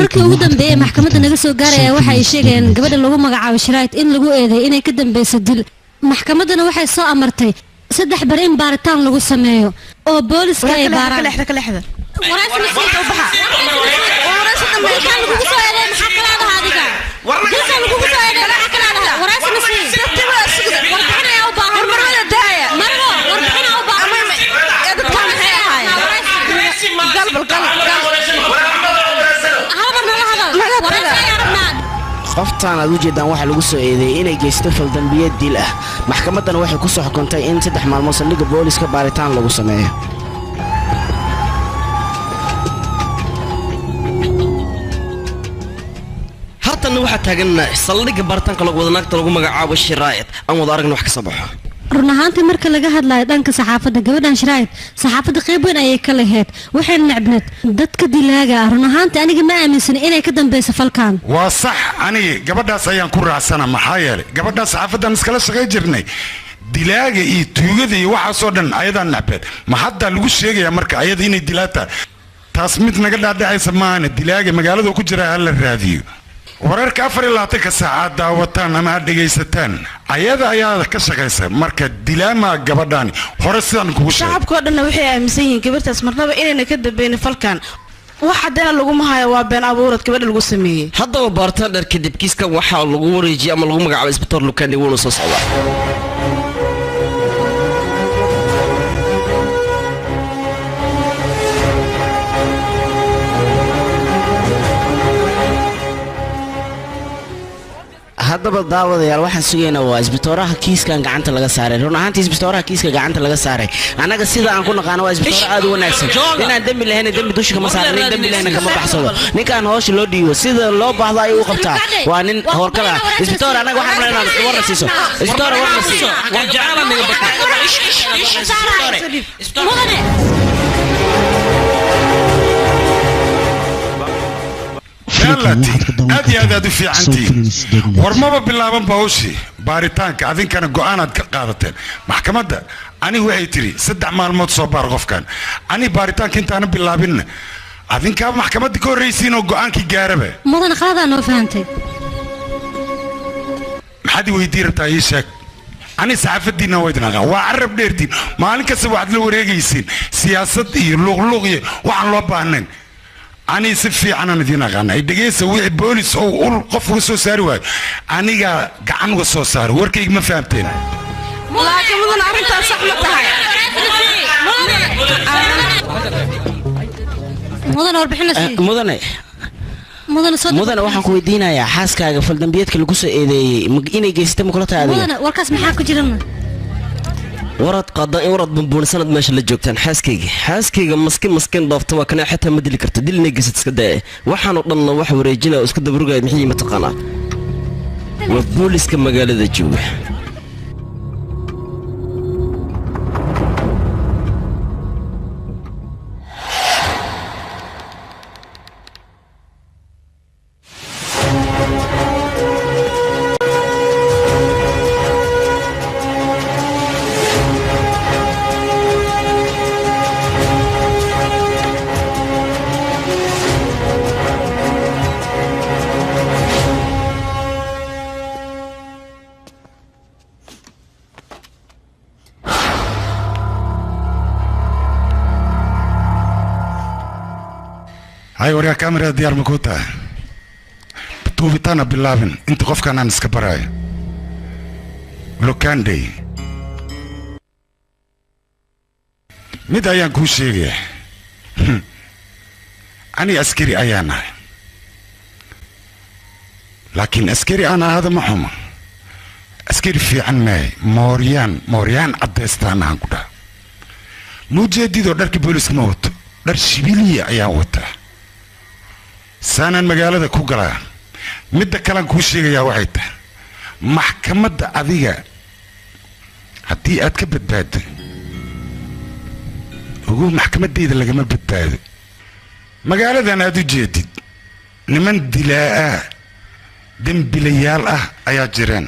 wararkii ugu dambeeyay maxkamadda naga soo gaaraya waxa ay sheegayeen gabadha lagu magacaabo Shirayd in lagu eeday inay ka dambeysay dil maxkamaddana waxay soo amartay 3 bar in baaritaan lagu sameeyo oo booliska ay baaraan qoftaan aad u jeedaan waxa lagu soo eedeeyay inay geysto faldambiyad dil ah maxkamaddana waxay ku soo xukuntay in 3 maalmood saldhigga booliska baaritaan lagu sameeyo haatan waxa taagan saldhigga baaritaanka lagu wada naagta lagu magacaabo Shirayd aan wada aragno wax ka soo baxo run ahaantii marka laga hadlayo dhanka saxaafadda gabadhan Shirayd saxaafadda qayb weyn ayay ka lahayd waxay nacbnad dadka dilaaga run ahaantii aniga ma aaminsan inay ka dambayso falkan waa sax aniga gabadhaas ayaan ku raacsana maxaa yeelay gabadhaas saxaafaddan iskala shaqay jirnay dilaaga iyo tuugada iyo waxa soo dhan ayadan nacbad ma hadda lagu sheegaya marka ayada inay dilaata taas mid naga dhaadhacaysa maana dilaaga magaalada ku jira hal la raadiyo wararka 24 saacaad daawataan ama dhageysataan ayada ayaa ka shaqeysa marka dilaama gabadhan hore sidan kugu sheegay shacabka dhan waxay aaminsan yihiin gabadhaas marnaba inayna ka dambeyn falkan waxa dana lagu mahayo waa been abuurad gabadha lagu sameeyay haddaba baaritaan dheer kadib kiiska waxa lagu wareejiyay ama lagu magacaabay isbitaal Lukandi wuuna soo socdaa haddaba daawadayaal waxaan sugaynaa waa isbitooraha kiiskan gacanta laga saaray run ahaantii isbitooraha kiiska gacanta laga saaray anaga sida aan ku naqaano waa isbitoor aad u wanaagsan inaan dambi lahayn dambi dusha kama saarin in dambi lahayn kama baxsado ninkaan hoosh loo dhiibo sida loo baahdo ay u qabtaa waa nin horkala isbitoor anaga waxaan rabnaa inaad war siiso isbitoor war siiso waan jeclaan niga bata aad aad u fiicantii warmaba bilaaban bawshi baaritaanka adinkana go'aanaad ka qaadateen maxkamadda ani waxay tiri 3 maalmood soo baar qofkan ani baaritaanka intaan bilaabin adinka maxkamadda ka horeysiin oo go'aankii gaaraba mudan qaadaan oo fahamtay maxaad weydiirtaa ii sheeg ani saxaafadiina waydnaga waa arab dheertiin maalin kasta waxaad la wareegaysiin siyaasad iyo luqluq iyo waxaan loo baahnayn ani si fiican aan idin aqaan ay dhageysa wixii boolis oo ul qof uga soo saari waayo aniga gacan uga soo saaro warkayga ma fahamteen laakiin mudan arrintaas sax ma tahay mudan warbixinasi mudane waxaan ku weydiinayaa xaaskaaga faldambiyadka lagu soo eedeeyay inay geysatay ma kula tahay mudane warkaas maxaa ku jira ورد قضاء ورد بنبون سند ماشي اللي جوجتان حاسكيغا مسكين ضافته waa kana xitaa ma dili karto dilna geysad iska daa waxaan oo dhan wax wareejina oo iska dabrugay maxay ma taqaana waa booliska magaalada jooga هاي وريا كاميرا ديار مكوتا بتوبتانا باللابن انت قف كان نسك براي لوكاندي ميد ايان كو شيغي اني عسكري ايانا لكن عسكري انا هذا محمد عسكري في عن ماي موريان عدستان هانكودا مجدد درك بوليس موت در شبيلية ايان وتا سانان مقالة كو قلaa midda kalan kuu sheegayaa waxay tahay maxkamadda adiga haddii aad ka badbaado ugu maxkamaddeeda lagama badbaado magaaladan aad u jeedid niman dilaa dembilayaal ah ayaa jireen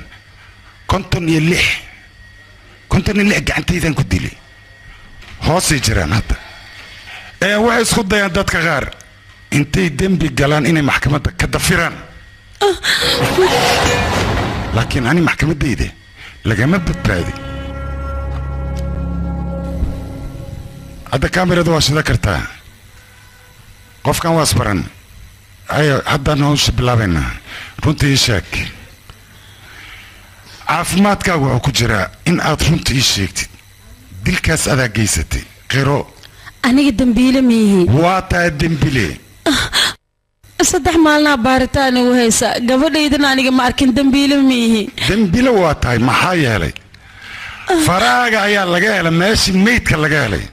56 gacantaydan ku dilay hoosay jiraan hadda waxay isku dayaan dadka qaar intay dembi galaan inay maxkamadda ka dafiraan laakiin ani maxkamaddayda lagama badbaadi hadda kaamirada waa shida kartaa qofkan waa asbaran ayo haddaan hawsha bilaabaynaa runta ii sheeg caafimaadkaagu wuxuu ku jiraa in aad runta ii sheegtid dilkaas adaa geysatay qiro aniga dambiile miihi waa taa dembile 3 maalna baaritaan ugu haysa gabadhaydana aniga ma arkin dambiile miihi dembile waa tahay maxaa yeelay faraaga ayaa laga helay meeshii meydka laga helay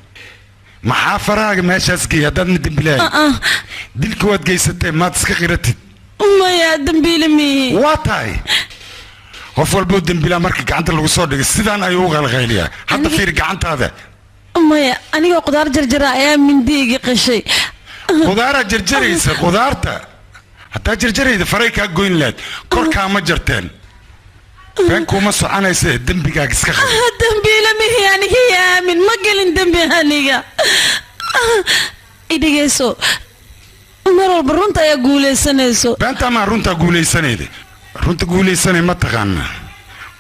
maxaa faraaga meeshaas geeyay haddaadna dembilahay dilka waad geysatay maad iska qiratid maya dambiile miihi waa tahay qof walboo dembilaa marka gacanta lagu soo dhigay sidaan ayuu u qalqayliyaa hadda fiir gacantaada maya aniga qudaar jarjara ayaa mindiga qashay qudaara jarjaraysa qudaarta hataa jarjarayda faray kaa goyn lahayd korkaa ma jarteen been kuma soconaysa dembigaaga iska qaba dambiile mihi aniga yaamin ma gelin dembi aniga idhigayso mar walba runta ayaa guulaysanayso beenta maa runtaa guulaysanayda runta guulaysanay ma taqaana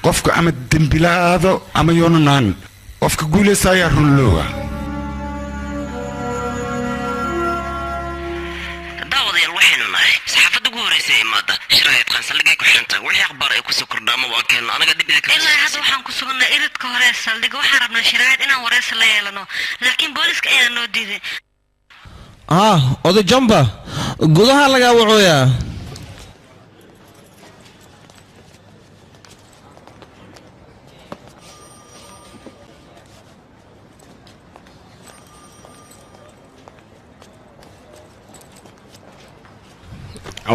qofka ama dembilaado ama yoonanaan qofka guulaysa ayaa runlooga daawadayaal waxaynu nahay saxaafadda ugu horreysay ee maada shiraayad qansaldhigay ku xiranta wixii akhbaar ay kusoo kordhaama waa keenno anaga dib ilaa hadda waxaan ku sugnay iridka hore ee saldhiga waxaan rabnaa shiraayad inaan wareysi la yeelano laakiin booliska ayaa noo diiday oday jamba gudaha lagaa wacooyaa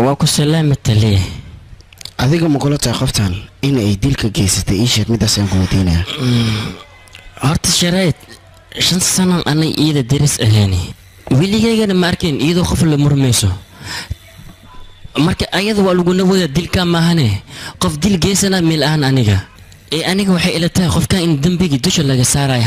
waa ku salaamatale adiga ma kula tahay qoftan in ay dilka geysatay ii sheeg midaas aan ku weydiinaya horta sharayd 5 sano anay iyada daris ahaani wiligeygana ma arkin iyadoo qof la murmayso marka ayada waa lagu nawada dilka maahane qof dil geysana meel aan aniga aniga waxay ila tahay qofka in dambiga dusha laga saaray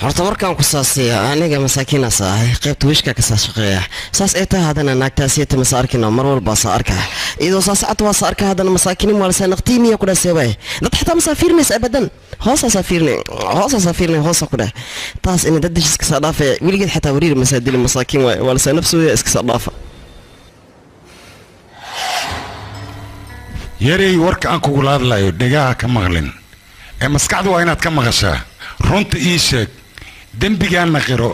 horta markaan ku saasiya aniga masaakiin asahay qaybta wishka ka shaqeeya saas ay tahay hadana naagtaasiyada ma saarkina mar walba saarka idoo saacad waa saarka hadana masaakiin wala sanaqtiimiya ku dhaasay dad xataa masaafirnays abadan hoosa saafirnay hoosa ku dhah taas in dad iska sadafay wiligeed xataa wariir masaadil masaakiin wala sanafsooya iska sadafa yarey warka aan kugu laadlayo dhagaha ka maqlin ee maskaxdu waa inaad ka maqashaa runta ii sheeg dembigaana qiro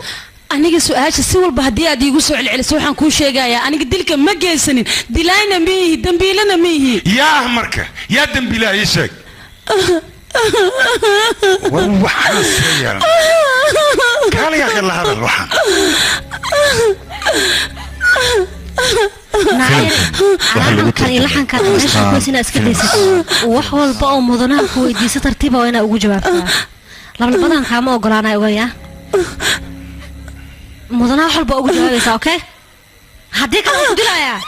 aniga su'aasha si walba haddii aad iigu soo celceliso waxaan kuu sheegayaa aniga dilka ma geysanin dilayna miihi dambiilana miihi yaa marka yaa dembilaa ii sheeg waxaan seeyaa kaaliga qilla hadal waxaan laxanka meesha kuwasina iska daysato wax walba oo mudanaha ku weydiisa tartiiba waa inaa ugu jawaabtaa lablabadan kaama ogolaanay ogaya mudanaha wax walba ugu jawaabaysaa okay haddii kale ku dilayaa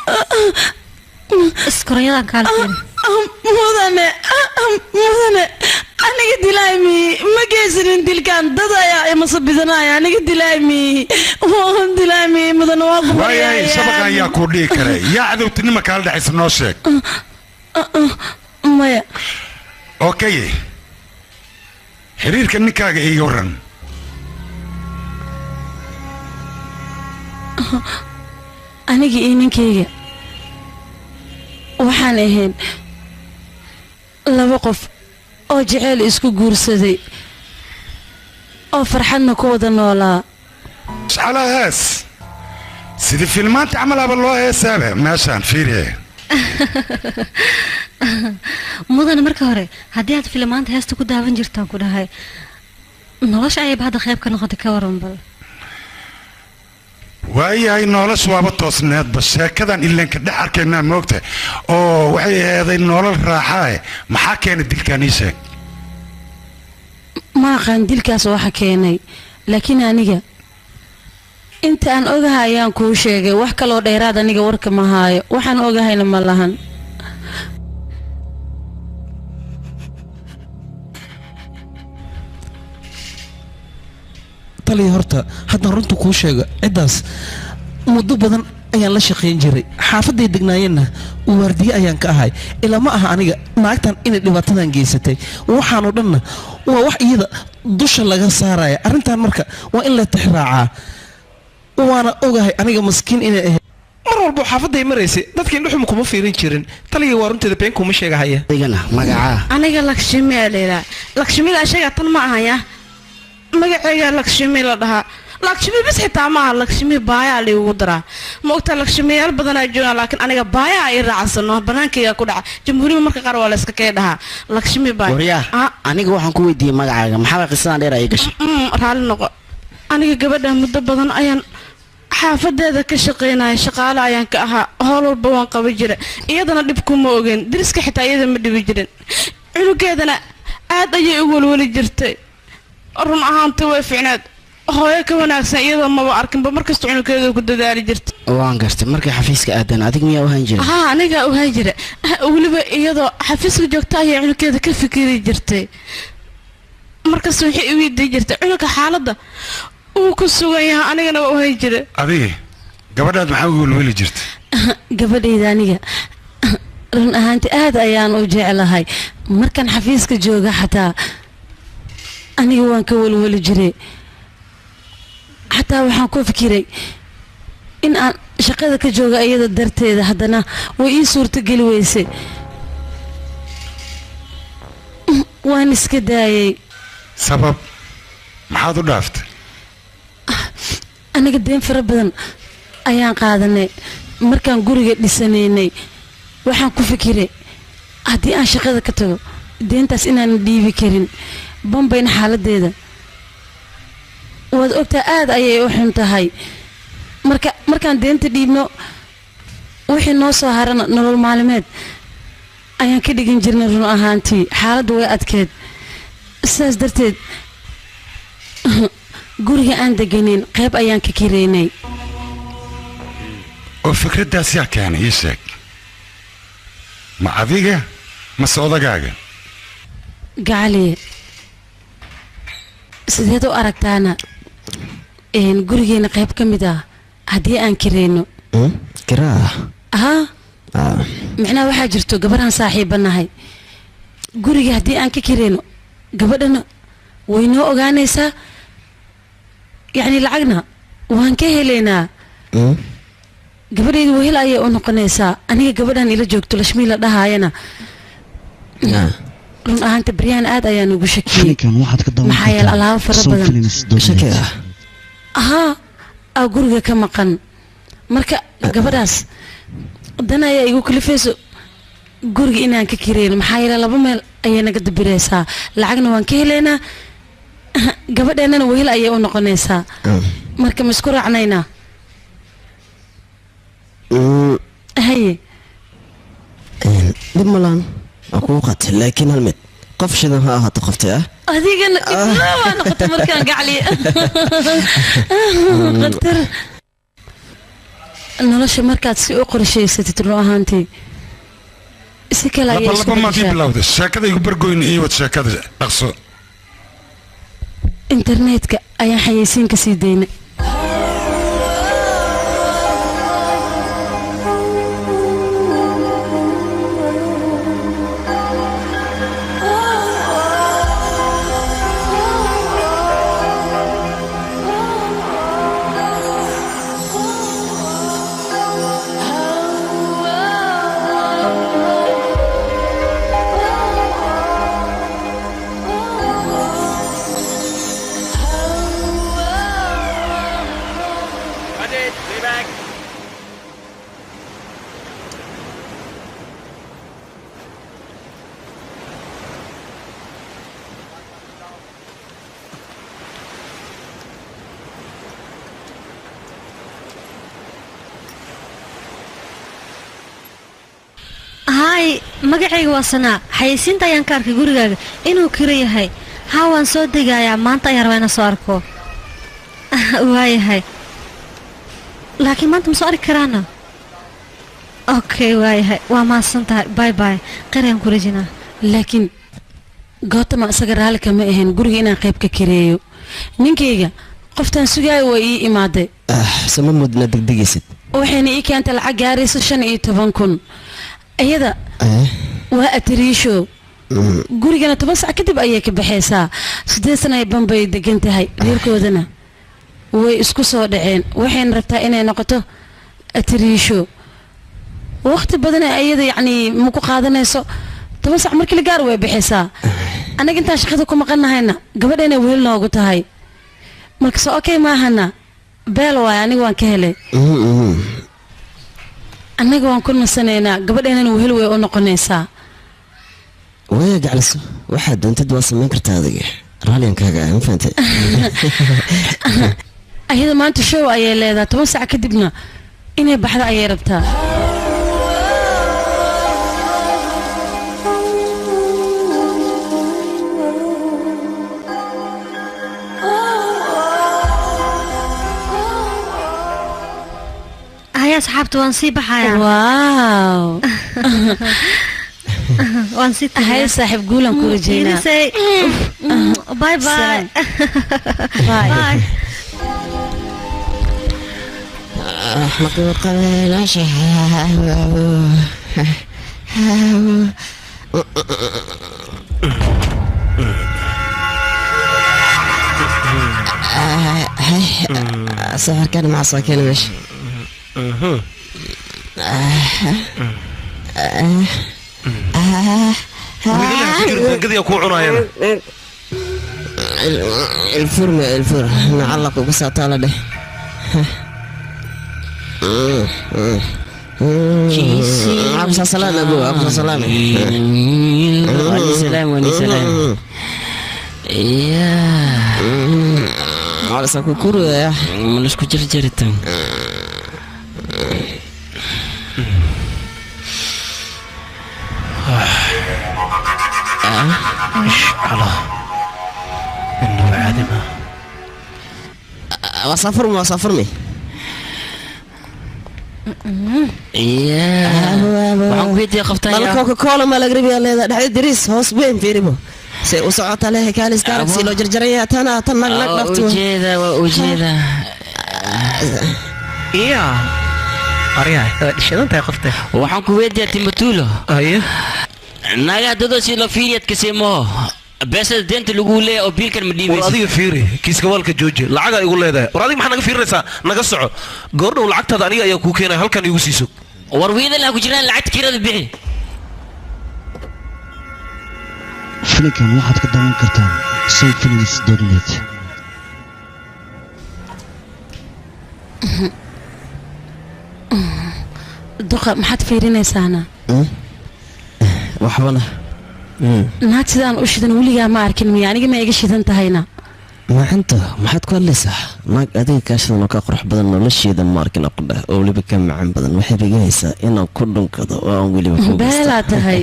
iskorayadan kaalkeen mudane aniga dilaaymi ma geysanin dilkan dad ayaa imasabidanaya aniga dilaaymi mudane waa waayay shabaqa ayaa kuu dhihi kare yaa cadowtinima kaala dhexaysa noo sheeg maya okay xiriirka ninkaaga iiga waran aniga iyo ninkayga waxaan ahayn 2 qof oo jecel isku guursaday oo farxadna ku wada noolaa على هاس سيدي فيلمات عملها بالله يا سابع ماشان فيري mudane marka hore haddii aad filmaanta heesta ku daawan jirtaan ku dhahay nolosha ayay hadda qayb ka noqotay ka waran bal waayahay nolosh waaba toosneed bas sheekadan ilanka dhex arkaynaa moogta oo waxay ahaday nolol raaxaa maxaa keenay dilkaan ii sheeg ma aqaan dilkaas waxa keenay laakiin aniga inta aan ogahay ayaan kuu sheegay wax kaloo dheeraad aniga warka ma haayo waxaan ogahayna ma lahan taliya horta haddaan runta kuu sheego ciddaas muddo badan ayaan la shaqayn jiray xaafaday degnaayeenna waardiye ayaan ka ahay ilaa ma aha aniga naagtan inay dhibaatadan geysatay waxaanoo dhanna waa wax iyada dusha laga saaraya arrintan marka waa in la tixraacaa waana ogahay aniga maskiin inay ahayd mar walba xaafaday maraysay dadka indhuxum kuma fiirin jirin taliya waa runteeda been kuma sheegahaya adigana magacaa aniga lakshmi aleela lakshmida ashaga tan ma ahaya magacayga lakshmi la dhahaa lakshmi bis xitaa ma aha lakshmi baaya la ugu daraa ma ogtaa lakshmiyaal badan ay joogaan laakiin aniga baaya ay raacsano banaankayga ku dhaca jamhuuriyadda marka qaar waa la iska kee dhahaa lakshmi baaya waryaa aniga waxaan ku weydiiyey magacaaga maxaa qisadan dheer ay gashay raalli noqo aniga gabadha muddo badan ayaan xaafadeeda ka shaqaynaya shaqaale ayaan ka ahaa howl walba waan qaban jiray iyadana dhib kuma ogeyn diriska xitaa iyada ma dhibi jirin cunugeedana aad ayay u welweli jirtay run ahaantii way fiicnaad hooyo ka wanaagsan iyadoo maba arkinba markasta cunugeeda ku dadaali jirtay waan gartay markay xafiiska aadan adig miyaa u hayn jiray haa anigaa u hayn jira weliba iyadoo xafiiska joogta ayay cunugeeda ka fikiri jirtay markasta waxay u weydiin jirtay cunugga xaaladda uu ku sugan yahay anigana waa u hayn jiray adiga gabadhaad maxaa u welweli jirtay gabadhayda aniga run ahaantii aad ayaan u jeclahay markaan xafiiska jooga xataa aniga waan ka welweli jiray xataa waxaan ku fikiray in aan shaqada ka jooga iyada darteeda haddana way ii suurtogeli weysay waan iska daayay sabab maxaad u dhaaftay aniga deen fara badan ayaan qaadanay markaan guriga dhisanaynay waxaan ku fikiray haddii aan shaqada ka tago deentaas inaanan dhiibi karin bambayna xaaladeeda waad ogtaa aad ayay u xun tahay markaan deenta dhiibno wixii noo soo harana nolol maalimeed ayaan ka dhigin jirnay run ahaantii xaaladdu way adkeed sidaas darteed guriga aan deganayn qayb ayaan ka kireynay oo fikraddaas yaa keenay ii sheeg ma adiga mase odagaaga gacaliye sideed u aragtaana gurigeena qayb ka mid ah haddii aan kireyno kiraa haa micnaha waxaa jirto gabarhaan saaxiibanahay guriga haddii aan ka kireyno gabadhana way noo ogaanaysaa yacni lacagna waan ka helaynaa gabadhayda wehel ayay u noqonaysaa aniga gabadhan ila joogto lashmii la dhahaayana run ahaanta baryahan aad ayaan ugu shakiyey maxaa yeele alaabo fara badan haa aa guriga ka maqan marka gabadhaas dan ayaa igu kalifayso guriga inaan ka kireyno maxaa yeele laba meel ayay naga dabiraysaa lacagna waan ka helaynaa gabadheennana wehel ayay u noqonaysaa marka ma isku raacnaynaa haye dhib malaan waa kugu qatay laakiin hal mid qof shidan ha ahaato qoftay ah adigana ibna waa noqotay markaan gacliya qatar nolosha markaad si u qorshaysatid run ahaantii si kale ayay laba maad ii bilowday sheekada igu bargoyna ii wad sheekada dhaqso internetka ayaan xayeysiin ka sii daynay magacayga waa sanaa xayeysiinta ayaan ka arkay gurigaaga inuu kiro yahay haa waan soo degayaa maanta ayaan rabaa inaan soo arko waayahay laakiin maanta ma soo arki karaana okay waayahay waa mahadsan tahay bay bay qarayaan ku rajinaa laakiin gootama isaga raalli kama ahayn guriga inaan qayb ka kireeyo ninkayga qoftan sugaayo way ii imaaday sama mudna degdegaysid waxayna ii keentay lacag gaaraysa 15,000 iyada waa atriisho gurigana 10 saac kadib ayay ka baxaysaa 8 sano ay Bambay degan tahay reerkoodana way isku soo dhaceen waxayna rabtaa inay noqoto atriisho waqti badan ayada yani ma ku qaadanayso 10 saac markii la gaar way baxaysaa anaga inta shaqada ku maqannahayna gabadheena weel noogu tahay marka soo okay maahana beel waay aniga waan ka helay anaga waan ku nasaneynaa gabadheena weel way u noqonaysaa way jeclayso waxa doontad waa sameyn kartaa adiga raaliyankaaga ma fahantay ayada maanta show ayay leedahay 10 saac kadibna inay baxda ayay rabtaa هيا صحابتي وانسي بحايا واو وانسي هاي صاحب قولن كل جينا باي باي باي أحمق قبل سهر كان مع صاكين مش قد يكون عناية الفرن نعلق بس طالع ده عبد السلام ابو عبد السلام وعلي سلام وعلي سلام يا على سكوكورو يا ملوش كجر جرتن على انه عادمه وصفرني يا waxaan weydiiyay qoftaan yaa Coca Cola ma laga ribiyaa leedahay dhaxay diris hoos weyn fiiribo si u socota leh kaalis gaar si loo jarjaraya tan nag dhafto ujeeda iya ariya shidantay qoftay waxaan ku weydiiyay Timothulo ayo naga dado si la fiiriyad kasimo بس دنت لقولي أو بيلكن مدينة. ورادي فيري كيس كوالك جوجي لعجة يقول هذا ورادي ما حنا فير رسا نقصعه قرن ولعت هذا أني أيوة كوكينا هل كان يوسيسو ورويدا لا كجران لعت كيرا ببيعي. فيلم واحد قدام كرتون سوي فيلم دوليت. دقة ما حد فيرينا سانا. وحوله. naad sidaan u shidan weligaa ma arkin miya aniga ma iga shidan tahayna ma xanta maxaad ku hadlaysaa naag adiga kaashadan oo ka qurux badan nolosheeda ma arkin aqdha oo weliba ka macaan badan waxay rigaysaa inaan ku dhunkado oo aan weliba ku beelaa tahay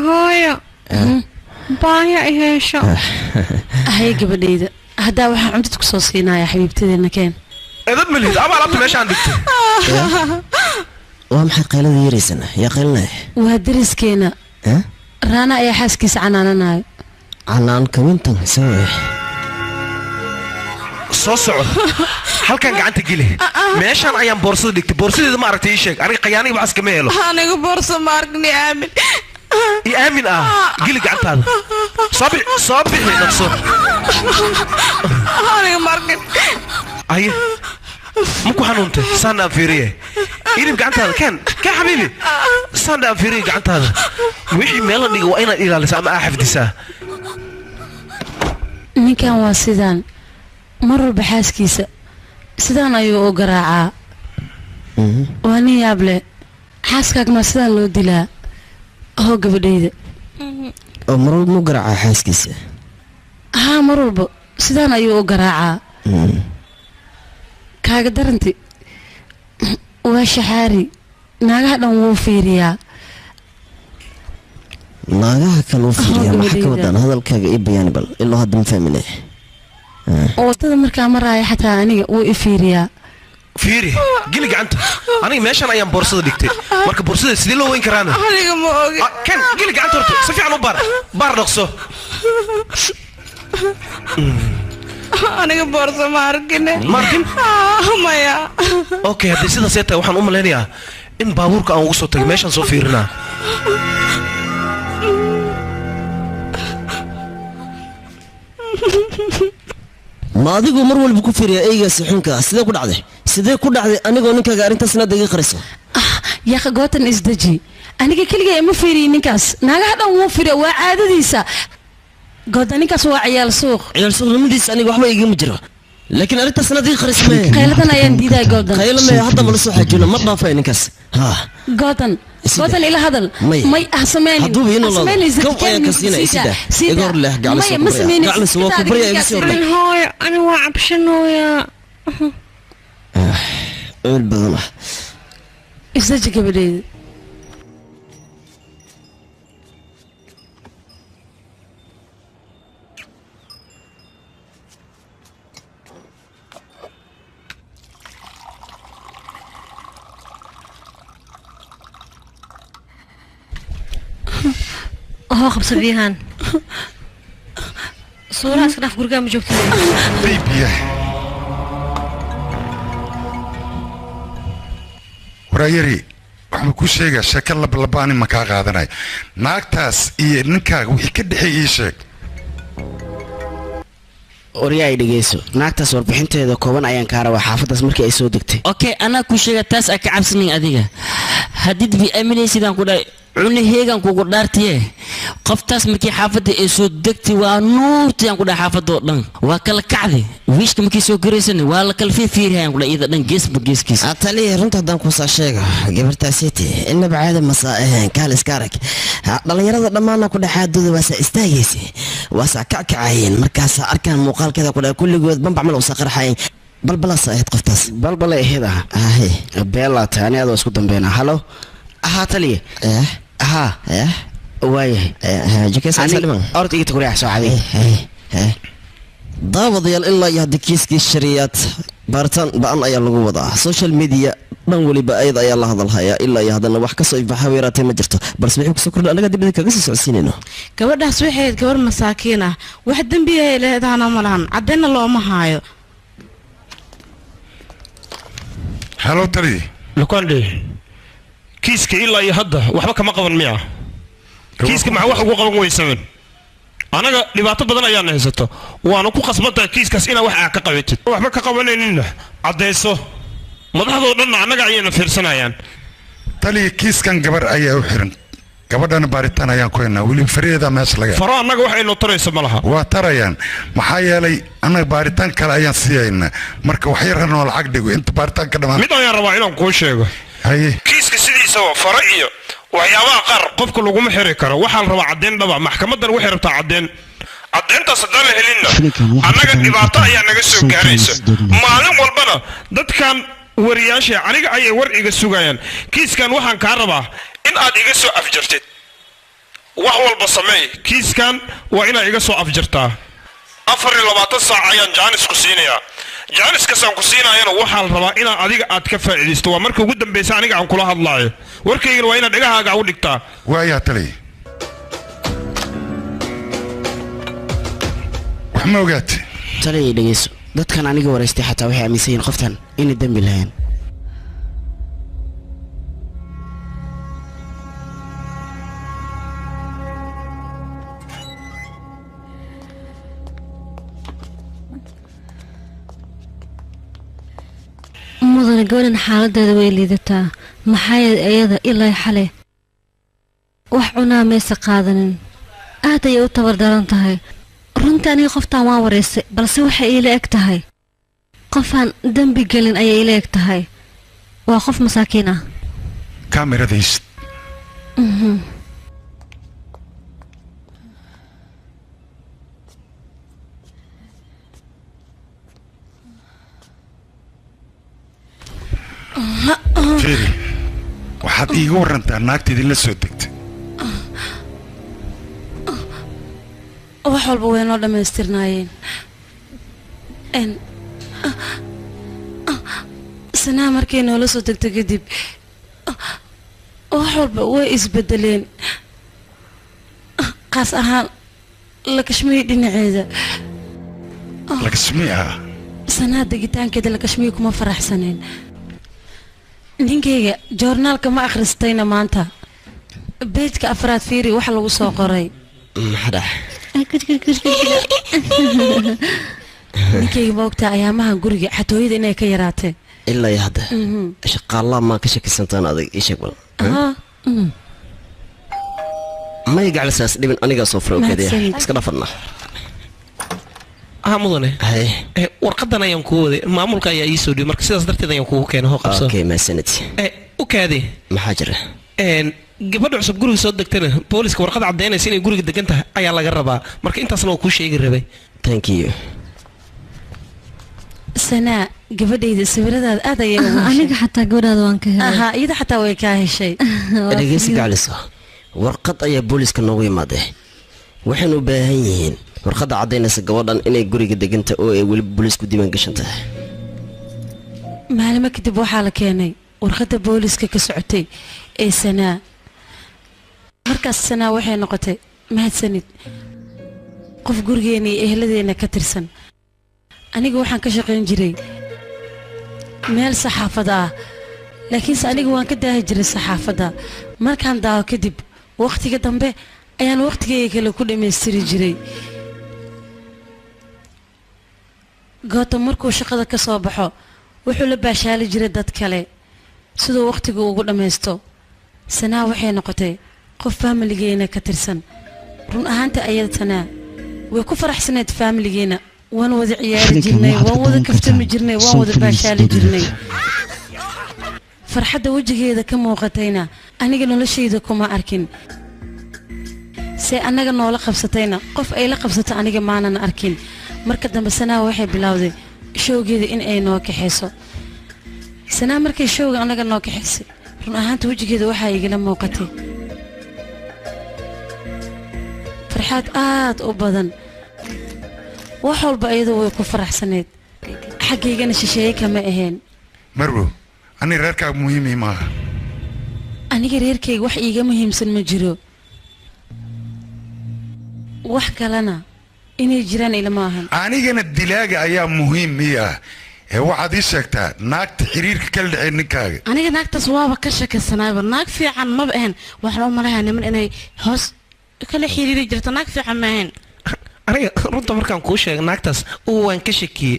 hooyo baaya i heesho hay gabadhayda haddaa waxaa cuntada ku soo siinaya xabiibtadeena keen إذا مليت أبى ألعب ماشي عندك. وامحي قيلة يريسنا يا قيلنا. وهدرس كينا. رانا يا حاسكيس عنانا. عنان كمنتن سوي. صوصع. هل كان قاعد تقولي؟ ماشي أنا أيام بورصة ديك بورصة إذا ما عرفت إيش أنا قياني بعس كميله. أنا بورصة ماركني آمن. يآمن قلي قاعد هذا. صابي نفسه. أنا ماركن. أيه مكو حنونته سانا فيريه إني بقعت هذا كان حبيبي سانا فيريه قعدت هذا ويحي ميلاني وأين إلى لسا أحف دساه من كان واسدان مر بحاس كيسة سدان أيو قراعة واني يابله حاسكك ما سدان لو دلا هو قبل مر مو قراعة حاس كيسة ها مر سدان أيو قراعة kaaga daranti waa shaxaari naagaha dhan wuu fiiriyaa naagaha kale wuu fiiriyaa maxaa ka wadaan hadalkaaga ii bayaani bal ilaa hadda ma fahminay wadada markaa maraya xataa aniga wuu i fiiriyaa fiiri gili gacanta aniga meeshan ayaan boorsada dhigtay marka boorsada sidii loo weyn karaana aniga ma ogi kan gili gacanta horta si fiican u baar dhaqso aniga boorso ma arkin maya okay haddii sidaas ay tahay waxaan u malaynayaa in baabuurka aan ugu soo tagay meeshaan soo fiirinaa ma adigu mar walba ku fiiriya eygaasi xunka sidee ku dhacday anigoo ninkaaga arrintaasna daga qariso yaqa gootan isdaji aniga kaliya ma fiiriyin ninkaas naagaha dhan wuu fiiriya waa caadadiisa goodan ninkaas waa ciyaal suuqnimadiisa aniga waxba igama jiro laakiin arrintaasna daga qarismee qayladan ayaan diiday goodan qaylame hadda ma la soo xaajino ma dhaafay ninkaas goodan ila hadal may ahsameen hadduu inuu la kow ayaan ka siinay igor leh gaclis waa ku bariya iga soo dhig hooy ani waa cabshanooya badan isdaji gabadheeda هو خبص بيهان صورة اسكنا في قرقام جوكتين بيبيه waraayari waxaan ku sheegaa sheeko labaani ma kaa qaadanay naagtaas iyo ninkaaga wixii ka dhexeeyay sheeg oryaay dhageyso naagtaas warbixinteeda kooban ayaan ka rabaa xaafadaas markii ay soo degtay okay ana ku sheega taas ay ka cabsanin adiga hadid bi aaminaysidaan ku dhaay cunaheegan kugu dhaartiye qoftaas markii xaafada ay soo degtay waa nuurtiyaan ku dhaay xaafadoo dhan waa kala kacday wiishka markii soo garaysan waa la kala fiiriyaan ku dhaay iyada dhan geesba geeskiisa atali runta haddaan ku soo sheego gabartaasiti inaba caadi masaa kaalis kaarak dhalinyarada dhammaana ku dhaxaadooda waa saa istaagaysa waa saa kackacaayeen markaas arkaan muuqaalkeeda ku dhaay kulligood banbac mal usa qarxayn balbalaas ahayd qoftaas balbala ahayd beela taani adoo isku dambeynaa halo ahaa taliya ahaa waayahay orta iga taguriyax soo caday daawadayaal ilaa iyo haddii kiiskii shariyaad baaritaan ba-an ayaa lagu wadaa social media dhan weliba ayada ayaa la hadalhayaa ilaa iyo haddana wax kasoo ifaxa weeraatay ma jirto balse wixii kusoo kordha annaga dibada kaga sii socodsiinayno gabadhaas waxay ahayd gabar masaakiin ah wax dembiya ay leedaana ma lahan caddeynna looma haayo halo tali lukandhe kiiska ilaa iyo hadda waxba kama qaban miya kiiska maxaa wax ugu qaban weysamen anaga dhibaato badan ayaan haysato waana ku qasbantahay kiiskaas inaa wax aad ka qabatid waxba ka qabanayninna caddayso madaxdoo dhanna annaga ayayna fiirsanayaan tali kiiskan gabar ayaa u xiran gabadhana baaritaan ayaan ku haynaa weli fariida meesha laga faro annaga wax aynoo tarayso ma laha waa tarayaan maxaa yeelay annaga baaritaan kale ayaan siiyaynaa marka wax yar hanoo lacag dhigo inta baaritaan ka dhammaan mid ayaan rabaa inaan kuu sheego haye kiiska sidiisaba faro iyo waxyaabaha qaar qofka laguma xiri karo waxaa la rabaa caddeyn dhaba maxkamadan waxay rabtaa caddeyntaas haddaan la helinna annaga dhibaato ayaa naga soo gaaraysa maalin walbana dadkan wariyaasha aniga ayay war iga sugayaan kiiskan waxaan kaa rabaa in aad iga soo afjartid wax walba sameey kiiskan waa inaad iga soo afjartaa 24 saac ayaan jaanis ku siinayaa jaaniskaasaan ku siinaayana waxaa la rabaa inaad adiga aad ka faa'iidaysto waa marka ugu dambaysa aniga aan kula hadlaayo warkaygana waa inaad dhagahaaga u dhigtaa waayaa tali wax ma ogaatay taliya dhageyso dadkan aniga waraystay xataa waxay aaminsan yihiin qoftan inay dembi lahayn mudane gabadhan xaaladeeda way liidataa maxaa yeed iyada ilaa xale wax cunaa maysa qaadanin aad ayay u tabardaran tahay runtii aniga qoftaan waa waraystay balse waxay iila eg tahay qofaan dembi gelin ayay iila eg tahay waa qof masaakiin ah kaamiradiis fiiri waxaad iiga warantaa naagta idinla soo degtay wax walba way noo dhammaystirnaayeen sanaa markay noola soo degto kadib wax walba way isbedeleen qaas ahaan lakashmiyi dhinaceeda lakashmiyi sanaa degitaankeeda lakashmiyi kuma faraxsaneen ninkayga joornaalka ma akhristayna maanta beejka afraad fiiri waxa lagu soo qoray maxaa ninkayga ma ogtaa ayaamahan guriga xatooyada inay ka yaraatee ilaa iyo hadda shaqaalaa maa ka shakisantaan adag ii sheeg bal may gaclisaas dhibin anigaa soo fura okeedaya iska dhafadna mudane warqadan ayaan kuu waday maamulka ayaa ii soo dhiyay marka sidaas darteed ayaan kugu keenay hoo qabso okay maasanid u kaade maxaa jira gabadha cusub guriga soo degtana booliska warqad caddaynaysa inay guriga degan tahay ayaa laga rabaa marka intaasna waa kuu sheegi rabay thank you sanaa gabadhayda sawiradaada aad ayay aniga xataa gabadhaada waan ka helay iyada xataa way kaa heshay dhegeysi gacliso warqad ayaa booliska noogu yimaadee waxaynu u baahan yihiin warqadda caddaynaysa gabadhan inay guriga deganta oo ay weli booliisku diiwaan gashan tahay maalimo kadib waxaa la keenay warqadda booliska ka socotay ee sanaa markaas sanaa waxay noqotay mahadsanid qof gurigeena iyo ehladeenna ka tirsan aniga waxaan ka shaqayn jiray meel saxaafada ah laakiinse aniga waan ka daahi jiray saxaafadda markaan daaho kadib wakhtiga dambe ayaan wakhtigeyga kale ku dhammaystiri jiray gootam markuu shaqada ka soo baxo wuxuu la baashaali jiray dad kale siduu wakhtigu ugu dhammaysto sanaa waxay noqotay qof faamiligeena ka tirsan run ahaanta ayada sanaa way ku faraxsaneyd faamiligeena waan wada ciyaari jirnay waan wada kaftami jirnay waan wada baashaali jirnay farxadda wejigeeda ka muuqatayna aniga noloshayda kuma arkin se annaga noola qabsatayna qof ay la qabsato aniga maanan arkin marka dambe sanaa waxay bilowday showgeeda in ay noo kaxayso sanaa markay showga annaga noo kaxaysay run ahaanta wejigeeda waxaa igala muuqatay farxaad aad u badan wax walba iyadoo way ku faraxsaneyd xaggaygana shisheeye kama ahayn marwo aniga reerkaaga muhiimii maaha aniga reerkayga wax iiga muhiimsan ma jiro wax kalena inay jiraan ilama ahan anigana dilaaga ayaa muhiim ii ah ee waxaad ii sheegtaa naagta xiriirka kala dhexey ninkaaga aniga naagtaas waaba ka shakisanaayba naag fiican maba ahayn waxaan u malayaa niman inay hoos kala xiriiri jirto naag fiican ma ahayn aniga runta markaan kuu sheegay naagtaas waan ka shakiyey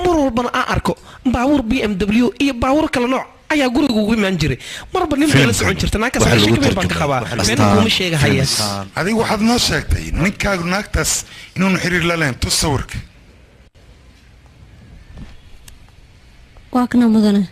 mar walbana aan arko baabuur BMW iyo baabuur kala nooc ayaa guriga ugu imaan jiray marba nin bay la socon jirta naagtaas shaki baan ka qabaa meel kuma sheegahaya adiga waxaad noo sheegtay ninkaagu naagtaas inuun xiriir la lahayn tus sawirka waa kana mudane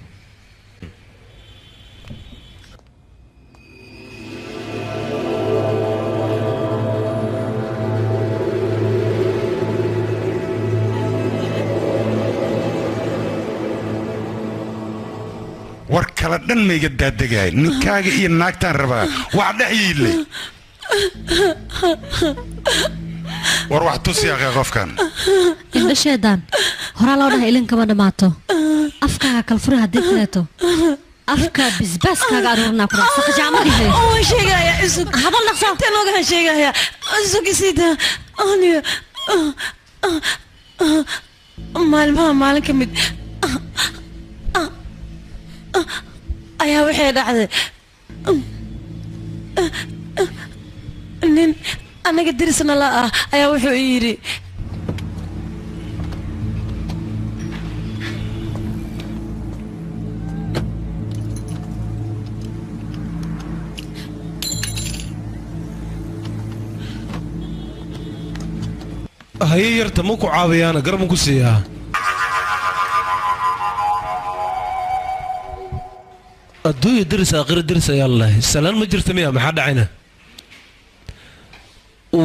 war kala dhan mayga daadegay ninkaaga iyo naagtaan rabaa wax dhex yiilay war wax tus yaaqay qofkan indhasheedaan horaa loo dhahay ilin kama dhammaato afkaaga kalfuri haddii kaleeto afka bisbaaskaaga aruurnaa ku dhaqsa qajaamadiihay waan sheegaya isug hadal dhaqso intaan ogahan sheegaya isugisiida aniga maalmaha maalin ka mid ayaa waxay dhacday nin anaga dirisna la ah ayaa wuxuu yidhi haye yarta ma ku caawiyaana garab ma ku siiyaa adduunya diris aakhira diris ayaa lalahay salaan ma jirta miya maxaa dhacayna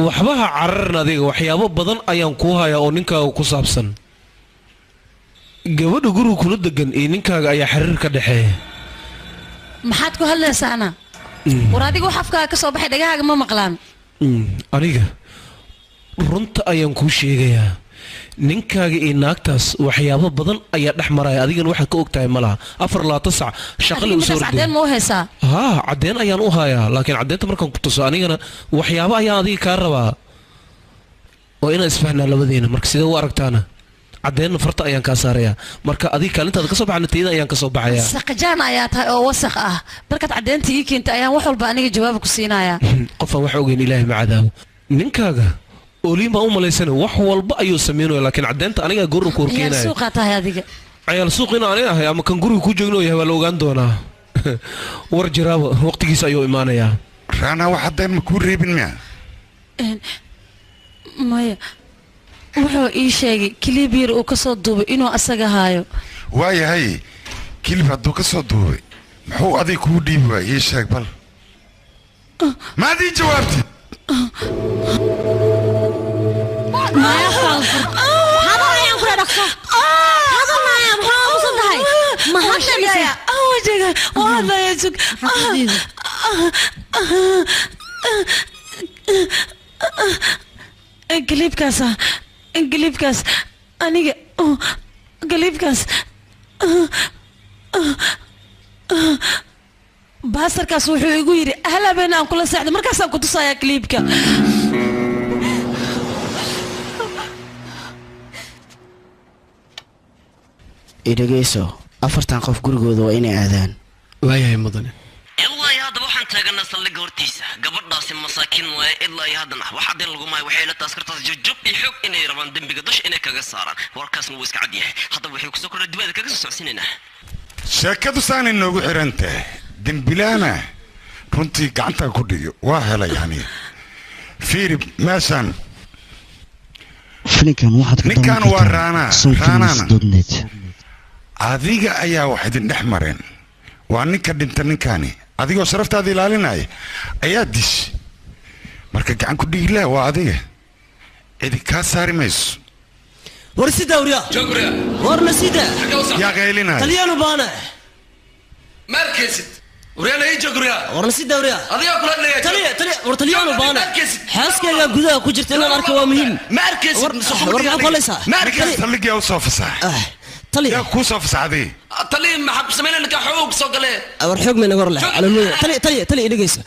waxbaha cararin adiga waxyaabo badan ayaan kuu hayaa oo ninkaaga ku saabsan gabadha guriga kula degan iyo ninkaaga ayaa xiriir ka dhexeeya maxaad ku hadlaysaana war adiga wax afkaaga ka soo baxay dhagahaaga ma maqlaan aniga runta ayaan kuu sheegayaa ninkaaga iyo naagtaas waxyaabo badan ayaa dhex maraya adigana waxaad ka ogtahay malaha 4 sac shaqale u soo cadeen ma u haysaa cadeen ayaan u hayaa laakiin cadeynta markaan ku tuso anigana waxyaabo ayaan adiga kaa rabaa oo inaan isfahnaa labadeena marka sidee u aragtaana cadeen farta ayaan kaa saarayaa marka adiga kaalintaada ka soo baxana tayada ayaan ka soo baxayaa saqajaan ayaa tahay oo wasakh ah markaad cadeynta ii keentay ayaan wax walba aniga jawaab ku siinayaa qofaan wax ogeyn ilaahay ma cadaabo ninkaaga Olima u malaysana wax walba ayuu sameeyay laakiin cadeynta aniga guriga ku horkeenay suuqa tahay adiga ayal suuqina aniga ahay ama kan guriga ku joogno yahay waa la ogaan doonaa war jiraaba waqtigiisa ayuu imaanayaa raana wax cadeen ma ku reebin miya maya wuxuu ii sheegay kilib yar uu ka soo duubay inuu asaga haayo waayahay kilib hadduu ka soo duubay muxuu adiga kuu dhiibi waay ii sheeg bal maadii jawaabtid ما يحصل هذا ما ينفع دكتور هذا ما ينفع وصدقي ما هذا يا وجهك وهذا يجوك انقلب كاس أنا قلب كاس باستر كاس وحو يقول هلا بينا كل ساعة مركز كنت صايا كليبك idageyso afartan qof gurigooda waa inay aadaan waayahay mudane ilaa iyo hadda waxaan taaganaa saldhigga hortiisa gabadhaasi masaakiin waaye ilaa iyo haddana wax cadeen lagu maayo waxay la taaskartaas jujub iyo xog inay rabaan dembiga dusha inay kaga saaraan warkaasna wuu iska cad yahay haddaba waxay kusoo kordha dibada kaga soo socsiinaynaa sheekadu saanay noogu xiran tahay dembilaana runtii gacanta ku dhigo waa helay yani fiiri meeshaan filinkan waxaad ka ninkan waa raanaana dodnet adiga ayaa wax idin dhex mareen waa ninka dhinta ninkani adigoo sharaftaada ilaalinaya ayaa dish marka gacan ku dhigilaa waa adiga cidi kaa saari mayso war sida wariya warna sida yaa qaylinaya talyaanu baana markesid wariyaana ii jogriya warna sida wariya adiga kula dhigay taliya war talyaanu baana xaaskayga gudaha ku jirta inaan arko waa muhiim markesid war ma qolaysa markesid talliga u soo fasax taliya ku soo fasaxday taliya ma xab sameeyna ka xoog soo galay war xoog meena hor leh calaamada taliya dhigaysa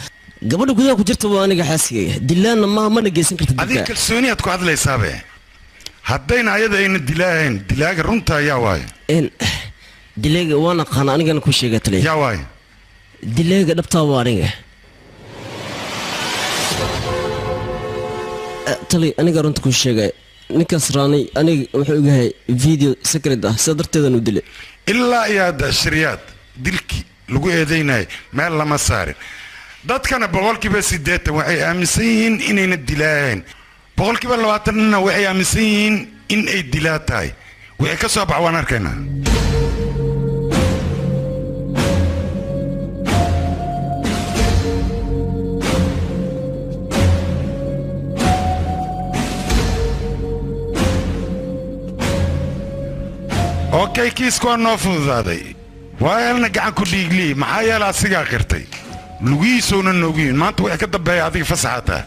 gabadha gudaha ku jirta waa aniga xaaskayga dilaana ma nageysan kartid adiga kalsooniyaad ku hadlaysaabe haddayna ayada ayna dilaahayn dilaaga runta ayaa waaye dilaaga waan aqaan anigana ku sheegay taliya yaa waaye dilaaga dhabtaa waa aniga taliya aniga runta ku sheegay ninkaas raanay aniga wuxuu ogahay video secret ah sida darteedan u dilay ilaa iyo hadda shariyaad dilkii lagu eedeynayay meel lama saarin dadkana 80% waxay aaminsan yihiin inayna dilaahayn 20% waxay aaminsan yihiin in ay dilaa tahay wixii ka soo bax waan arkaynaa اوكي كيسكو نوفو ذادي وايلنا قاعد كل يقلي محايا لا سيغا قرتي لويسونا نوغين ما انت وحي كدبي هذيك فسحتها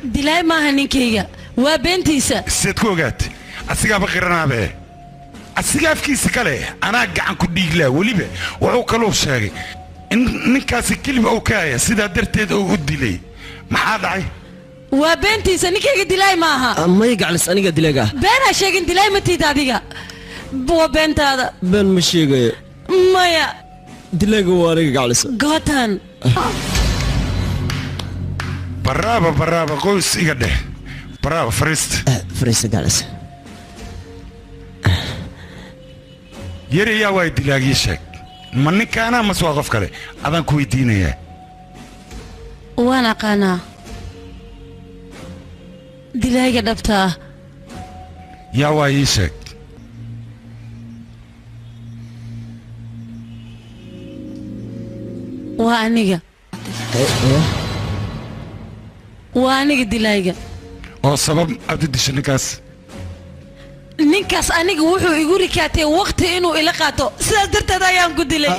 دلاي ما هنيكيغا waa beentiisa sid ku ogaat asiga baqirnaabe asiga afkiisa kale anaa gacan ku dhiiglaa waliba wuxuu kaloo sheegay in ninkaasi kelib uu kaaya sida darteed uu u dilay maxaa dhacay waa beentiisa ninkayga dilay maaha ma yagaclis aniga dilaga beena sheegin dilay ma tiid adiga waa beentaada been ma sheegayo maya dilaga waa aniga gaclis gootan baraaba qoys iga dheh bravo فريست جالس يري يا وايد لاقي شك مني كان ما سواقف كله أذن كويتيني يا وانا قانا دلاقي دبتا يا وايد شك وانيقا دلاقي oo sabab aad dishay ninkaas aniga wuxuu igu rikaatay waqti inuu ila qaato sidaas darteed ayaan ku dilay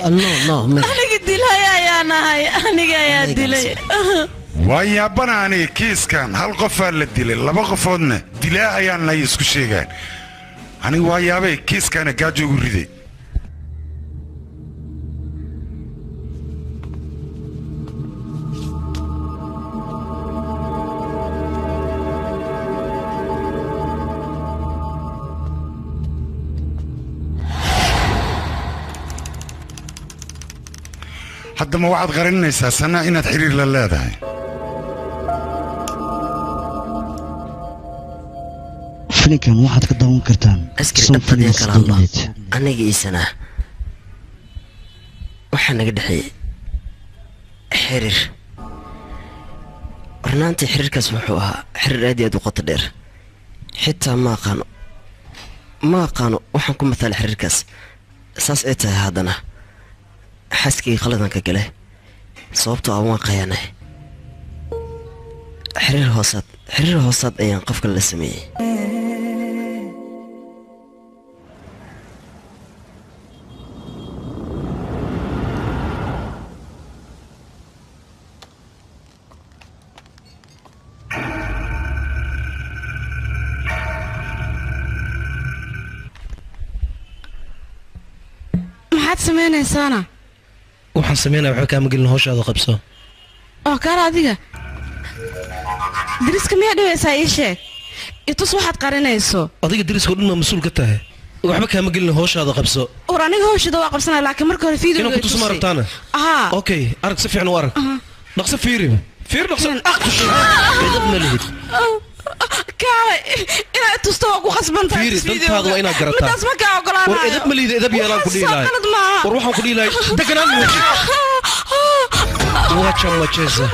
aniga dilay ayaan ahay aniga ayaa dilay waa yaabana aniga kiiskan hal qof la dilay laba qofoodna dilaa ayaan nay isku sheegaan anigu waa yaabay kiiskaana gaajo ugu riday haddama waxaad qarinaysaa sana inaad xiriir la leedahay filinkan waxaad ka daawan kartaan askari dhabtadeen kala hadlo aniga iisana waxaa naga dhexeeyey xiriir warnaantii xiriirkaas wuxuu ahaa xiriir aad iyo aad u qoto dheer xitaa ma aqaano waxaan ku matala xiriirkaas saas ay tahay haddana xaaskayga qaladanka gale sababtoo aan waan qayaanay xiriir hoosaad ayaan qofka la sameeyey maxaad sameynaysaana waxaan sameynaya waxba kaama gelin hawshaada qabso oo kaala adiga diriska miyaa dhibaysaa ii sheeg itus waxaad qarinayso adiga diriskao dhan maa mas-uul ka tahay waxba kaama gelin hawshaada qabso war aniga hawshada waa qabsanaya laakiin marka hore fiideo inaan kutusma aragtaana okay arag si fiican u arag dhaqso fiiri dhaqso edab ma lihid kaale inaad tusto waa ku khasbantahay fiiri dantaada waa inaad garataa midaas ma kaa ogolaanayo war edab ma lihid edab yeelaan ku dhihi lahay war waxaan ku dhihi lahay deganaan muuji wacha macheza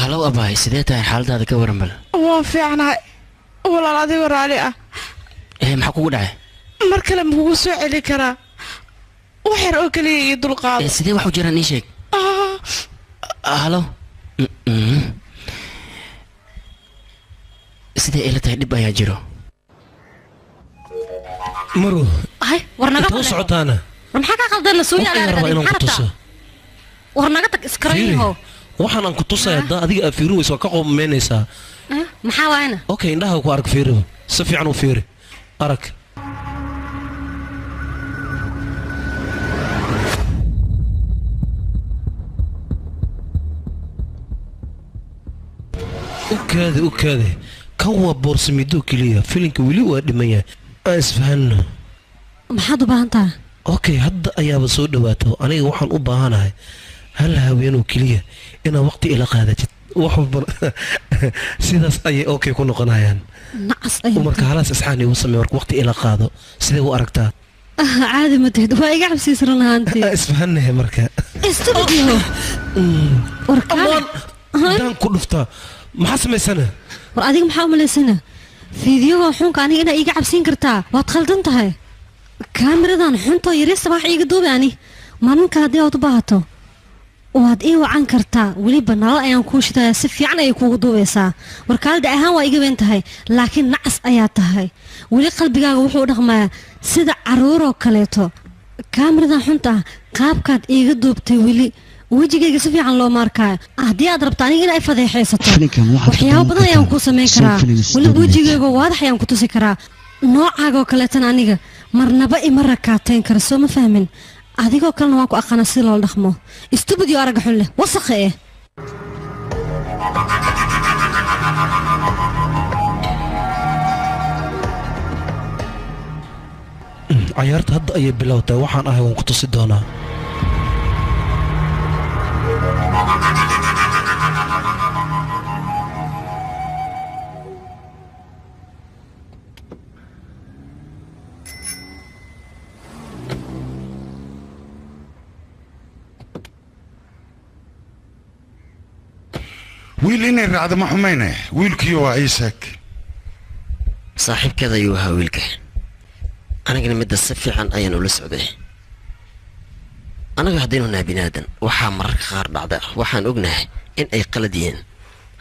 halow abahay sidee tahay xaaladaada ka waran bal waan fiicnahay walaal adigo raali ah maxaa kugu dhacay mar kale ma kugu soo celi karaa wax yar oo kaliya iyo dulqaado sidee wax u jiraan ii sheeg halow sidee ila tahay dhib ayaa jiro maro hay war naga tag socotaana war maxaa ka qaldan la soo yaalaa war naga tag iskarayo waxaan aan ku tusay hadda adiga aad fiirin weyso ka qoomaynaysaa maxaa waayna okay indhaha ku arag fiiri si fiican u fiiri arag u kaade kan waa boorsamido keliya filinka weli waa dhiman yahay aan isfahanno maxaad u baahan tahay okay hadda ayaaba soo dhawaato aniga waxaan u baahanahay hal haweenoo keliya inaad waqti ila qaadatid wax walba sidaas ayay okay ku noqonayaan marka halaas isxaan igu samee marka waqti ila qaado sidee u aragtaa caadi ma tihid waa iga cabsiisan lahaantii isfahannahay marka istudio warkaan daan ku dhuftaa maxaa samaysana war adiga maxaa u malaysana fiidiyoga xunka aniga inaa iiga cabsiin kartaa waad khaldan tahay kaamiradan xuntoo yaryar sabaax iiga duubi ani maalin kale haddii aad u baahato waad ii wacan kartaa weliba nalal ayaan kuu shidaya si fiican ayay kuugu duubaysaa warkaalida ahaan waa iga weyn tahay laakiin nacas ayaa tahay weli qalbigaaga wuxuu u dhaqmayaa sida caruuroo kaleeto kaamiradan xunta ah qaabkaad iiga duubtay weli wejigayga si fiican looma arkaayo haddii aad rabto aniga inay fadeexaysato waxyaabo badan ayaan kuu samayn karaa weliba wejigayga waadax ayaan ku tusi karaa noocaagoo kaleetana aniga marnaba ima rakaateyn kara soo ma fahmin adigoo kalena waan ku aqaana si loola dhaqmo istubudio aragga xun leh wasakha eh cayaarta hadda ayay bilowtay waxaan ahay waan ku tusi doonaa wiil inay raacdo ma xumayne wiilkiyo waa ii sheeg saaxiibkeeda ayuu ahaa wiilka anigana midda si fiican ayaan ula socday anaga haddaynu nahay binaadan waxaa mararka qaar dhacda waxaan ognahay in ay qalad yihiin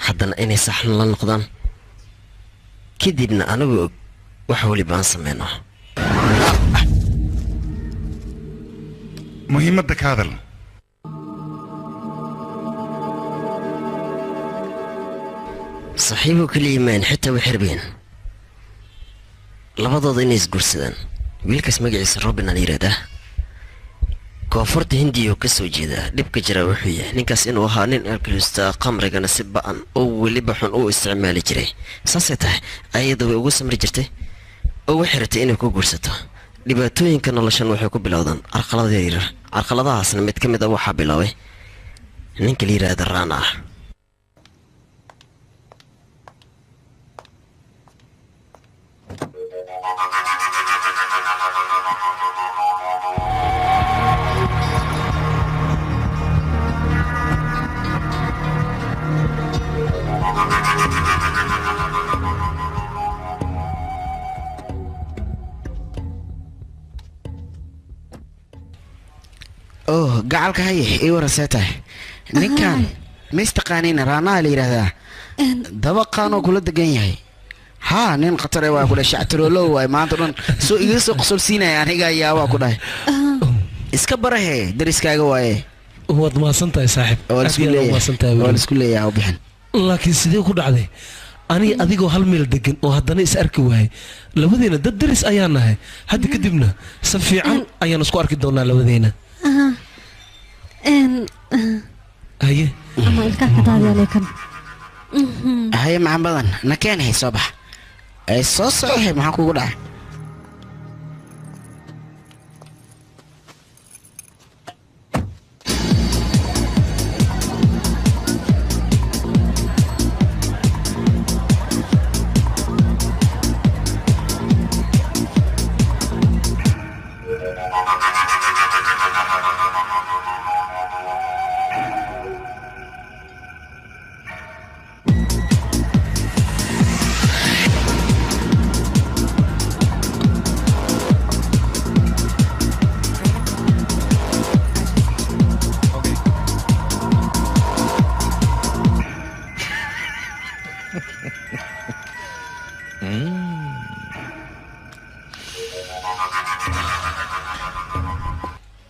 haddana inay saxan la noqdaan kadibna anigu og wax weliba aan sameyno muhiimadda ka hadal saaxiibo kaliya maan xitaa way xirbeen labadooda inay isguursadaan wiilkaas magaciisa robin aan yidhaahdaa koonfurta hindiya oo ka soo jeeda dhibka jira wuxuu yahay ninkaas inuu ahaa nin alkilusta qamrigana si ba'an oo weliba xun u isticmaali jiray saasay tahay ayada way ugu samri jirtay oo waxay rabtay inay ku guursato dhibaatooyinka noloshan waxay ku bilowdaan carqalada yaryar carqaladahaasna mid ka mid ah waxaa bilaabay ninka la yidhaahda raana ah oh gacalka haye ii warasee tahay ninkan ma istaqaaniina raanaha la yidhaahdaa dabaqaanoo kula degan yahay haa nin khatare waa ku dhahay shactaroolow waay maanta dhan soo iga soo qosolsiinaya aniga ayaa waa ku dhahay iska barahe dariskaaga waaye waad mahadsan tahay saaxiib waa la isku leeyahay bixin laakiin sidee ku dhacday aniga adigoo hal meel degan oo haddana is arki waayay labadeena dad daris ayaan nahay hadda kadibna si fiican ayaan isku arki doonaa labadeena haye ama ilkaa ka daadiyaleekan haye maxan badan na keenahay soo bax ay soo socohay maxaa kugu dhacay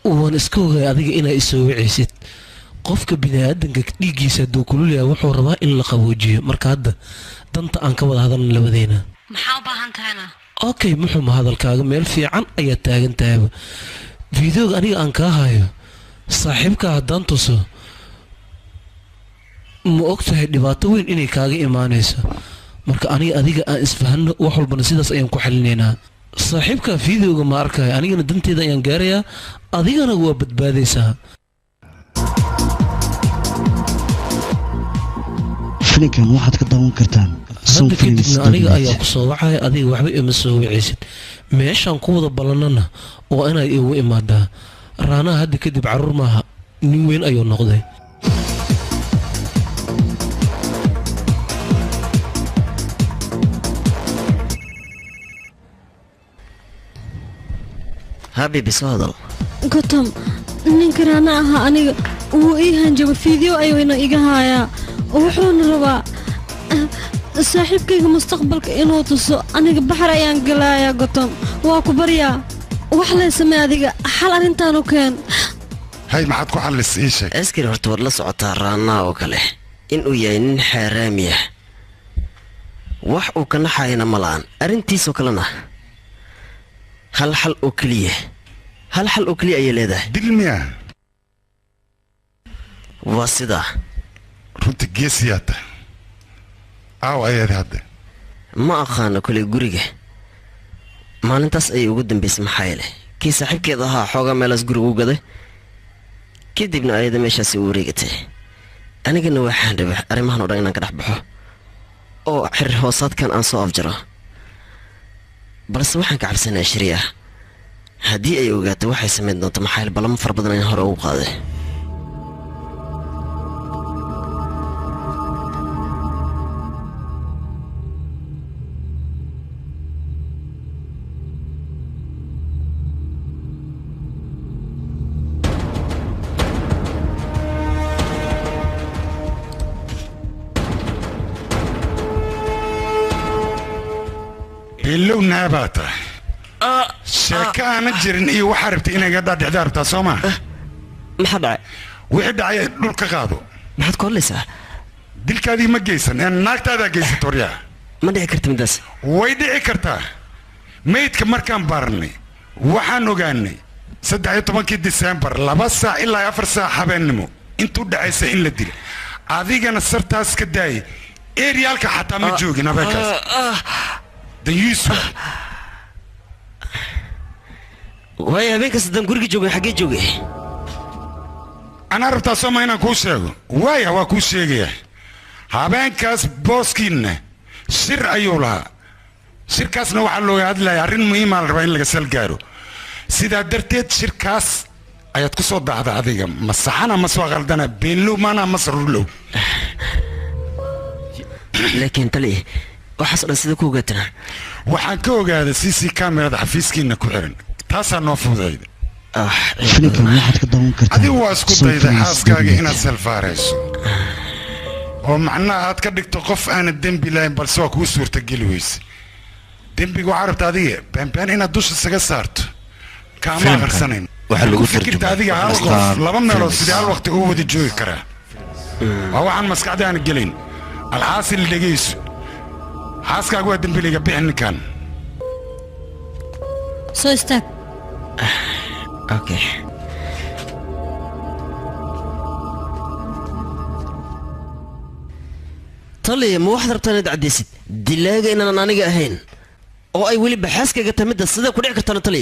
waan iska ogay adiga inaa isoo wicaysid qofka bini'aadanka dhiiggiisa hadduu kulul yahay wuxuu rabaa in la qaboojiyo marka hadda danta aan ka wada hadalna labadeena maxaa u baahan tahayna okay muxuuma hadalkaaga meel fiican ayaad taagan tahayba fideoga aniga aan kaa hayo saaxiibkaa haddaan tuso ma og tahay dhibaato weyn inay kaaga imaanayso marka aniga adiga aan isfahanno wax walbana sidaas ayaan ku xalinaynaa saaxiibka fideoga ma arkaya anigana danteeda ayaan gaarayaa adigana waa badbaadaysaa filinkan waxaad ka daawan kartaan hadda kadibna aniga ayaa ku soo wacaya adiga waxba ima soo wicaysid meeshaan ku wada ballannana waa inay igu imaadaa raanaha hadda kadib carruur maaha nin weyn ayuu noqday habibi soo hadal gotom ninka raana ahaa aniga wuu ii hanjaba fideo ayuuna iga haayaa wuxuuna rabaa saaxiibkayga mustaqbalka inuu tuso aniga baxar ayaan galaayaa gotom waa ku baryaa wax lay samee adiga xal arrintaanu keen hay maxaad ku xallis ii sheeg askari horta waad la socotaa raanaa oo kale inuu yahay nin xaaraami ah wax uu ka naxayana ma la'an arrintiisoo kalena hal xal oo keliya ayay leedahay dil miya waa sidaa runta geesiyaata aaw ayaad hadda ma aqaano koley guriga maalintaas ayay ugu dambaysay maxaa yeele kii saaxiibkeed ahaa xoogaa meelaas guriga u gaday kadibna ayada meeshaasi u wareegatay anigana waxaan rabaa arrimahan oo dhan inaan ka dhex baxo oo xir hoosaadkan aan soo afjaro balse waxaan ka cabsanaa shariiah haddii ay ogaato waxay samayn doonto maxaa yeele ballamo fara badan ayaan hore ugu qaaday beelow naabaa tahay sheeko aana jirin iyo waxaa rabtay inay ga dhaadhicdaa rabtaa soo maa maxaa dhacay wixii dhacay dhul ka qaado maxaad ku hadlaysaa dilkaadii ma geysan naagtaadaa geysato waryaa ma dhici karta midaas way dhici kartaa maydka markaan baarnay waxaan ogaanay 13 Diseembar 2 saac ilaa 4 saac habeennimo intuu dhacaysa in la dilo adigana sartaas ka daayay eeriyaalka xataa ma joogin habeenkaas dayuusu way habeenkaas dan guriga joogay xagee joogay ana rabtaa soo inaan kuu sheego waaya waa kuu sheegaya habeenkaas booskiinna shir ayuu lahaa shirkaasna waxaa looga hadlayaa arrin muhiim ah la rabaa in laga sal gaaro sidaa darteed shirkaas ayaad ku soo daacda adiga ma saxana ma soo qaldana beenlow maana ma sarurlow laakiin tali waxaas dhan sida ku ogaatana waxaan ka ogaaday CC kamerada xafiiskiina ku xiran taasaa noo fududayd filimkan waxaad ka daawan kartaa adigu waa isku dayday xaaskaaga inaad salfaarayso oo macnaha aad ka dhigto qof aan dembi lahayn balse waa kuu suurtageli weyse dembiga waxaa rabta adiga baanbaan inaad dusha isaga saarto kaama aqarsanayn waxaa lagu fikirta adiga hal qof laba meelood sidii hal waqti ugu wada joogi karaa waa waxaan maskaxda aan gelin alxaasil dhegayso xaaskaagu waa dembiliga bixi ninkan soo istaag okay tali ma waxaad rabtaa inaad caddaysid dilaaga inaan aniga ahayn oo ay weliba xaaskayga tahay middaas sidee ku dhici kartaan tali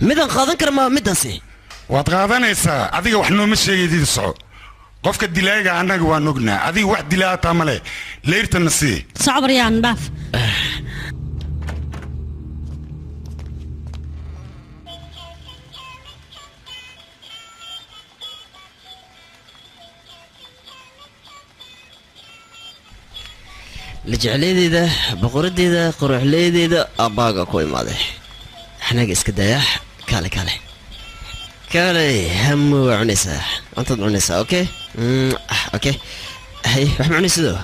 midaan qaadan kara maa middaasi waad qaadanaysaa adiga wax nooma sheegaydid soco qofka dilaaga annaga waan ognaa adiga wax dilaataa male leyrtana sii socbar yaan dhaaf lajecleedeeda boqoradeeda quruxleedeeda abbaaga ku imaaday xanaga iska daya kaale hamu waa cunaysaa cuntaad cunaysaa okay okay hay wax ma cunaysidoo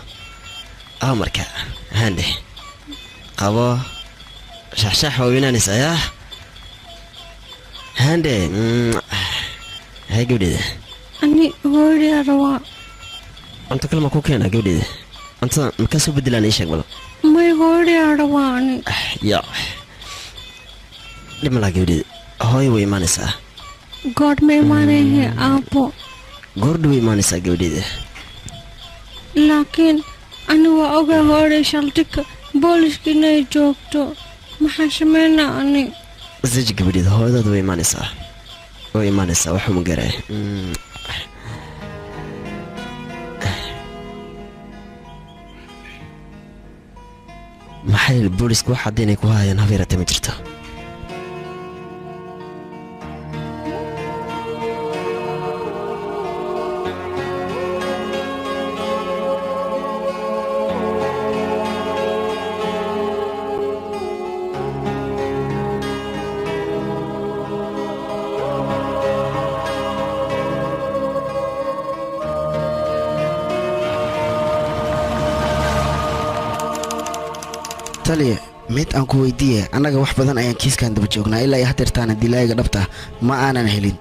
marka hande qabo shaxshax waa weynaanaysaa yaa hande hay gabdheeda ani hooyadii rabaa cunto kale ma ku keenaa gabdheeda cuntada makaa soo bedelaan ii sheeg bal may hooyadii rabaa ani ya dhib malaa gabdheeda hooyo way imaanaysaa goorh ma imaanayhe aabbo goordha way imaanaysaa gabdheeda laakiin ani waa ogaa hooyadii shaltika booliska inay joogto maxaa sameynaa ani zaji gabdheeda hooyadaada way imaanaysaa waxuma garaa maxay booliska wax haddaynay ku haayaan habeerata ma jirto taliya mid aan ku weydiiye annaga wax badan ayaan kiiskan daba joognaa ilaa iyo hadeertaana dilaayiga dhabta ma aanan helin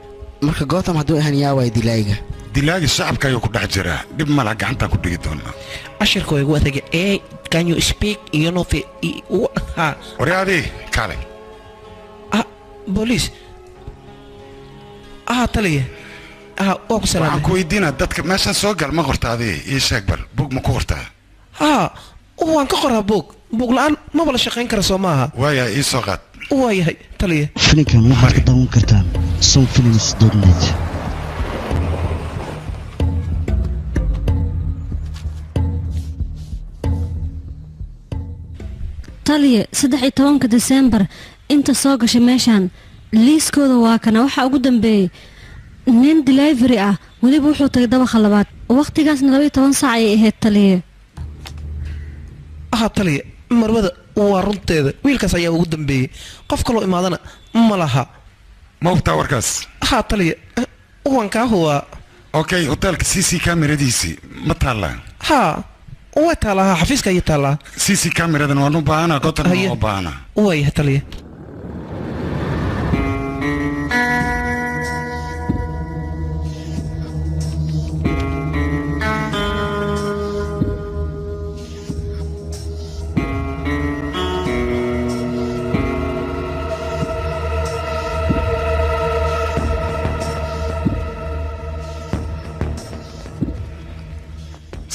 marka gootham hadduu ahan yaa waay dilaayiga dilaaga shacabka ayuu ku dhex jiraa dhib malaha gacantaan ku dhigi doonaa ashirka way igu adagay can you speak you know waryaadii kaale booliis taliya waa ku salaamay waxaan ku weydiinaa dadka meeshaan soo gal ma qorta adii ii sheeg bal bug ma ku qortaa waan ka qoraa buug la-aan maba la shaqayn kara soo maaha waaya ii soo qaad waa yahay taliya filimkan waxaad ka daawan kartaan somfilms.net taliya 13 Diseembar inta soo gashay meeshaan liiskooda waa kana waxaa ugu dambeeyey nin delivery ah weliba wuxuu tagay dabaqa labaad waqtigaasna 12 saac ayay ahayd taliya taliya marwada waa runteeda wiilkaas ayaa ugu dambeeyey qof kaloo imaadana ma laha ma ogtaa warkaas taliya waan kaa huwaa okay hotelka CC kameradiisii ma taallaa waa taalaha xafiiska ayay taalaha CC cameradan waan u baahanaa gotan u baahanaa waaya taliya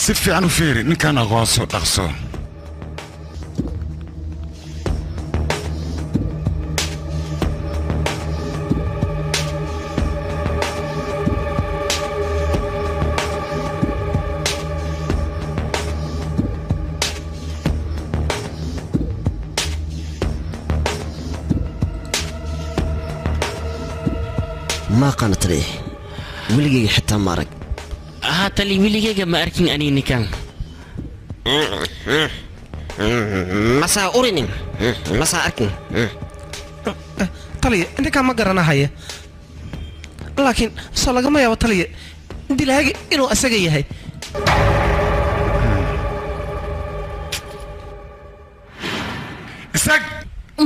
si fiican u fiiri ninkaan aqoonso dhaqso ما قنت ليه ولقي حتى مارك هاتلي وليجا ما أركين أني نكان مسا أورينين مسا أركين taliya ninkaan ma garanahaya laakiin soo lagama yaabo taliya dilaaga inuu asaga yahay isag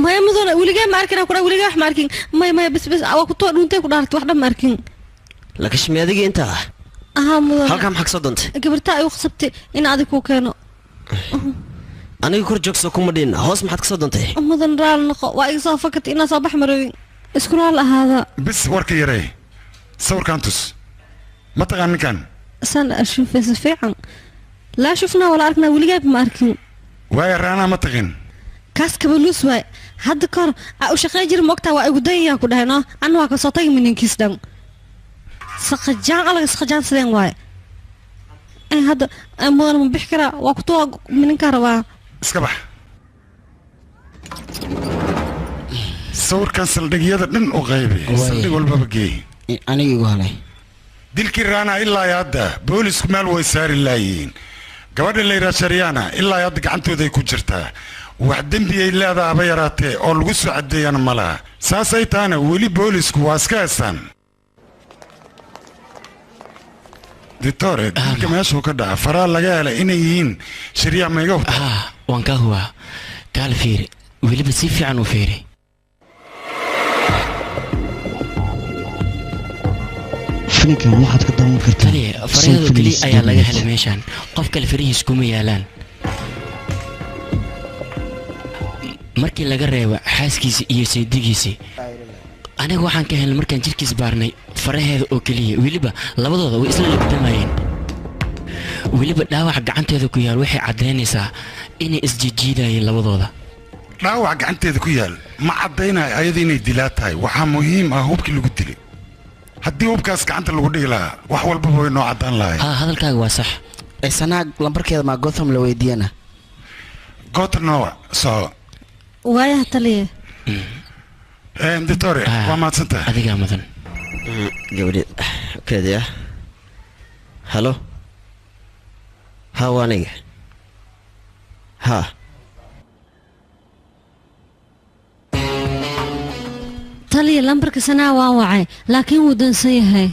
maya mudana weligaa ma arkin ku weligaa wax ma arkin maya bas waa ku too dhuntay ku dhaartay wax dhan ma arkin laakiin meediga inta aha mudana halkan maxaa soo doontay gabarta ay u qasabtay in adig ku keeno aniga kor joogso kuma dhin hoos maxaad ka soo doontay mudan raal noqo waa iga soo fakatay inaa soo bax maroyin isku raal ahaada bis warka yaree sawirkan tus ma taqaan ninkan san ashufay si fiican laa shufnaa wala arknaa weligaa ma arkin waaya raanaa ma taqin kaas kabaluus waay hadda kor u shaqey jir moogtaa waa igu dayayaa ku dhahayno anna waa ka soo tagi mininkiis dhan saqajaan alaga saqajaan sideen waay hadda mudan ma bixi karaa waa ku tuwa mininkaa rabaa iska bax sawirkan saldhigyada dhan u qaybi saldhig walbaba geey aniga igu halay dilkii raana ilaa hadda boolisku meel way saari laayihiin gabadha layraa shariyaana ilaa hadda gacantooda ay ku jirtaa wax dembi ay leedaaba yaraatee oo lagu soo cadeeyana ma laha saasay taana weli boolisku waa iska heestaan ditore dilka meeshuu ka dhaca faraa laga helay inay yihiin shariyaa mayga waan kaa huwaa kaal fiiri weliba si fiican u fiiri filinkan waxaad ka daawan kartaa taliya farahooda keli ayaa laga helay meeshaan qof kale farihiis kuma yaalaan markii laga reebo xaaskiisa iyo saydigiisii aniga waxaan ka helnay markaan jirkiis baarnay faraheeda oo keliya weliba labadooda way isla labdamayeen weliba dhaawac gacanteeda ku yaal waxay caddaynaysaa inay isjijiidayeen labadooda dhaawac gacanteeda ku yaal ma caddaynayo ayada inay dilaa tahay waxaa muhiim ah hubkii lagu dilay haddii hubkaas gacanta lagu dhigi lahaa wax walbaba way noo caddaan lahay hadalkaaga waa sax sanaag lambarkeeda maa gotham la weydiiyana gothanowa soo waayaha taliya ditore waa mahadsantahay adigaa mudan gabadhi keedaya halo ها وانيga ها taliya lambarka sanaa waan wacay laakiin wuu dansan yahay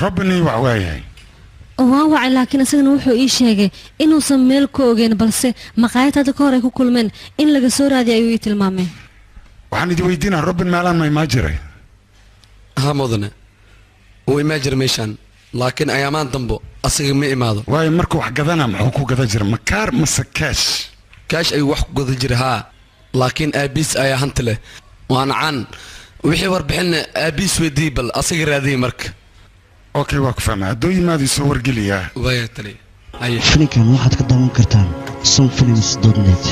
rabbini wax waayahay waan wacay laakiin isagana wuxuu ii sheegay inuusan meel ka ogeyn balse maqaayad hadda ka hor ay ku kulmeen in laga soo raadiyo ayuu ii tilmaamay waxaan idin weydiinaa rabbin meelaan ma imaa jiray ها مدنه وما جرى ميشان لكن ايامان دنبو asaga ma imaado waayo markuu wax gadana muxuu ku gada jira makaar mase kaash kaash ay wax ku gada jira haa laakiin aabiis ayaa hanta leh waan caan wixii warbixin aabiis weydii bal asaga raadiyay marka okay waa ku fahmaa hadduu yimaado soo wargeliyaa waya tali filinkan waxaad ka daawan kartaan sonfilms.net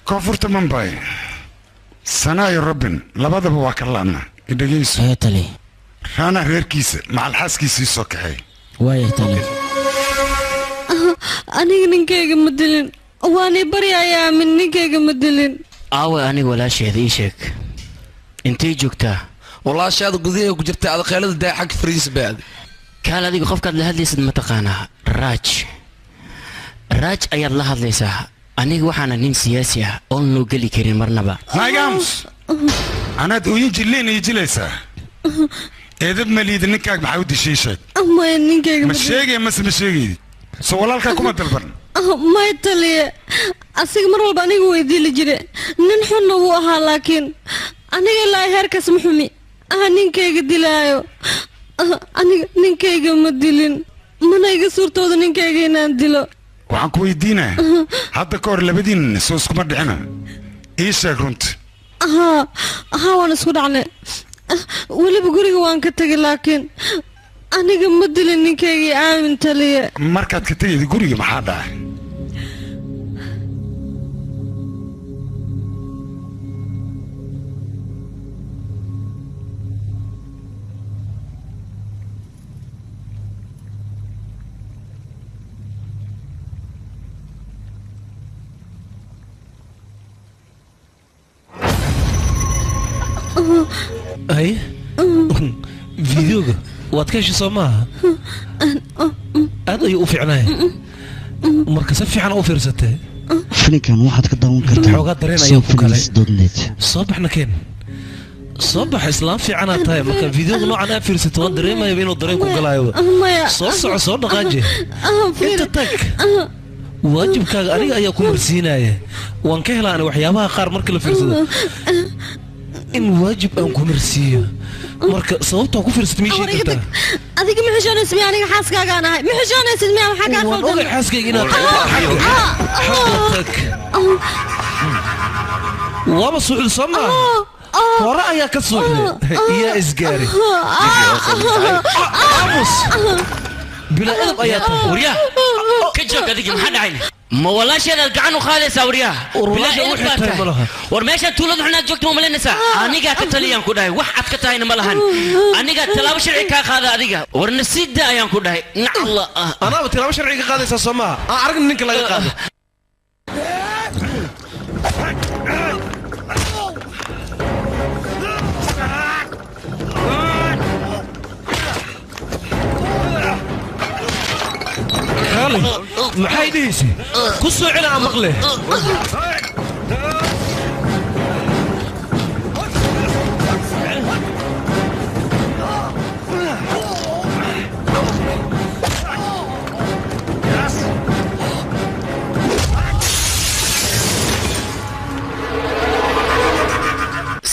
koonfurta Mumbai sanaa iyo Robin labadaba waa ka laana idageyso tali raana reerkiisa macal xaaskiisii soo kaxay waaya tali aniga ninkeyga ma dilin waani baryayaa min ninkeyga ma dilin aawe aniga walaasheeda ii sheeg intay joogtaa walaashaada gudaha ku jirta adqeelada daa xaq fariis baad kaal adiga qofkaad la hadlaysid ma taqaanaa raaj ayaad la hadlaysaa aniga waxaana nin siyaasi ah oon loo geli karin marnaba naagams anaad ooyin jilleen iyo jilaysaa eedab maliid ninkaaga maxaa u dishay sheeg ما نينكيغا ma sheegay mase ma sheegaydi soo walaalkaa kuma dalban ما يتلي أسيق مرة والبانيق ويدي لجري ننحن وها لكن أنا لا هركس محمي نينكيغا ديلايو أنا نينكيغا مدلين من أيغا صورتو نينكيغا نانديلو waxaan ku weydiinaa hadda ka hor labadiin soo iskuma dhicina ii sheeg runta ها وانا اسكو دعني ولي بقولي وان كتغي لكن aniga ma dilin ninkaygii aamin taliye markaad ka tegayda guriga maxaa dhacay ay videoga waad ka heshay soo maaha aad ayuu u fiicnaay marka si fiican u fiirsatee filinkan waxaad ka daawan kartaa xoogaa dareen ayaa ku kale sofilis.net soo baxna keen soo bax islaam fiicanaad tahay marka videoga noocan aad fiirsato waan dareemayaba inuu dareen ku galaayo soo soco soo dhaqaaje inta tag waajibkaaga aniga ayaa ku marsiinaya waan ka helaana waxyaabaha qaar marka la fiirsado in waajib aan ku marsiiyo marka sababta ku fiirsatay meeshii kartaa adiga ma xishoonaysid miyaa aniga xaaskaaga aan ahay ma xishoonaysid miyaa waxaa kaa waan ogay xaaskayga inaad tag waaba suuxil soo maa hore ayaa ka suuxday iyaa isgaari aamus bilaa edab ayaa tahay waryaa ka joog adiga maxaa dhacayna ما والله شيء القعن وخالص أورياه ورميش تولد حنا جوكت مملين نساء أنا قاعد كتليان كوداي واحد كتاين ملهن أنا قاعد تلاو شرعي كهذا أديك ورنسيد ده أيام كوداي نعلا أنا بتلاو شرعي كهذا سسمع أعرف إنك لا يقاعد maxay dhihisi ku soo celaa maqle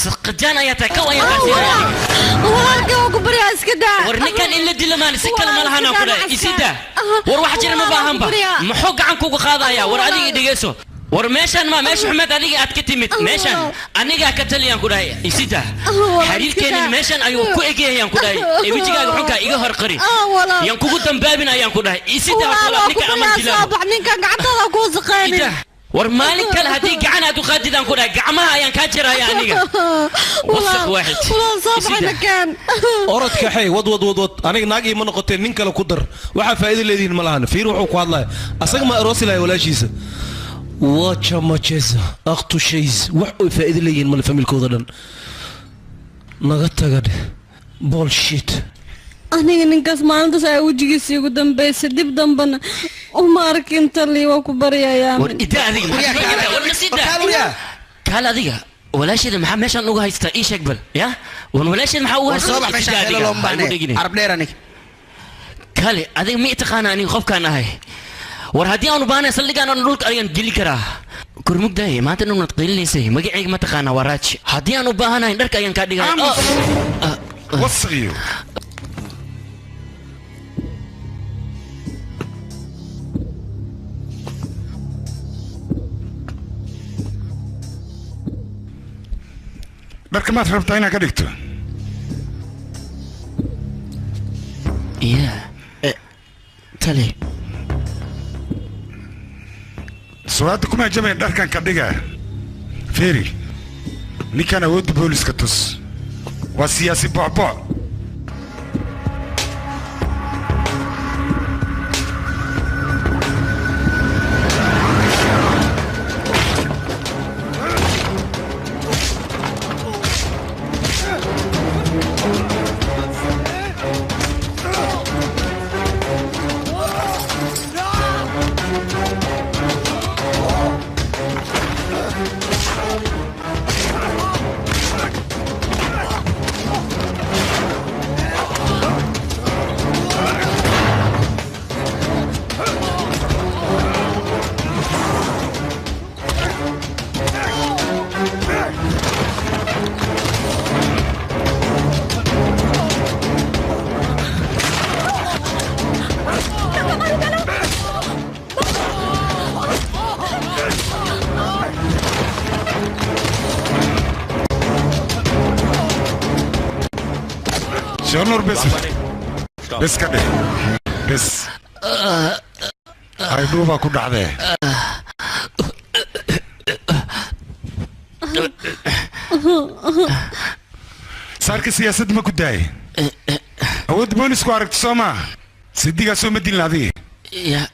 سقجان يا تكوى يا كاسيرا والله وكبر يا اسكدا ورنكن إلا دلمان سكل مالهنا كده يسيدا وروح جري مباهم با محوق عنكو قاضايا ور ادي دغيسو ور ميشان ما ميش محمد ادي ادكتيمت ميشان انيغا كتليان كوداي يسيدا حريركين ميشان ايو كو ايغيان كوداي اي وجيغا خنكا ايغا هرقري يان كوغو دنبابين ايان كوداي يسيدا نيكا امان ديلا صباح نينكا غعتها كو سقيني ور مالك كل هدي قعنا تقددان كودا قعمها يان كاجرا يا انيغا وسخ واحد والله صباح كان orod kaxay wad aniga naagii ma noqotay nin kale ku dar waxa faa'iido leediin ma lahan fiir wuxuu ku hadlay asaga ma aroosi lahay walaashiisa wacha macheza aqtu shays wax oo faa'iido leeyihiin mal familkooda dhan naga tagad bullshit aniga ninkaas maalintaas ay wajigiisii ugu dambeysay dib dambana uma arkin talii waa ku baryayaa war ida adiga war nasiida kala adiga walaashida maxaa meeshan uga haystaa ii sheeg bal ya wan walaashida maxaa uga haystaa arab dheer anig kale adiga ma taqaan ani qofkaan ahay war haddii aanu baanay saldhigaan aan dhulka ayaan geli karaa kurmugdaay maanta nuna qiilinaysay magacayga ma taqaana waraaj haddii aan u baahanahay dharka ayaan kaa dhigaa wasqiyo dharka maad rabtaa inaad ka dhigto ya tali su'aadda kuma jabay dharkan ka dhiga feeri ninkan awoodda booliska tus waa siyaasi bocboc شنور بس كده بس هاي دوبا كل عذاب صارك سياسة ما كداي أود بوليس كوارك سوما سيدي سوما دين هذه يا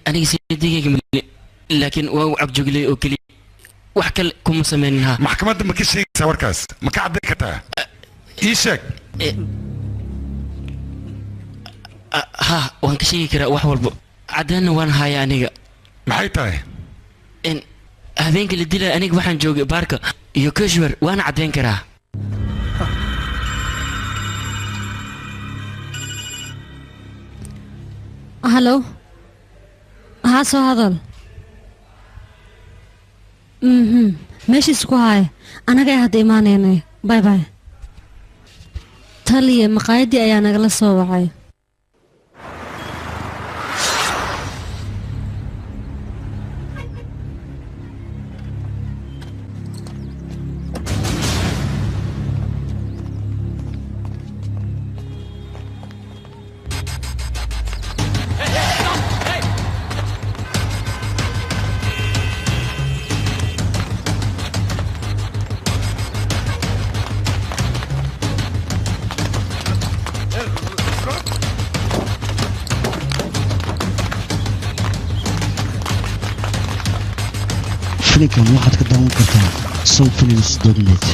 أنا سيدي لكن واو عبجو لي أوكلي وحكى لكم سمينها محكمة ما كيش شيء سواركاس ما كعد كتا إيشك ها وان كشي كرا wax walba cadaan waan hayaa aniga maxay tahay in habeenkii la dilay aniga waxaan joogay baarka iyo kashmir waan cadaan karaa hallo ها soo hadal meeshiis ku haay anaga hadda imaanaynay bye bye taliye maqaayadii ayaa nagala soo wacay فيلمكم waxaad ka daawan kartaa sofilms.net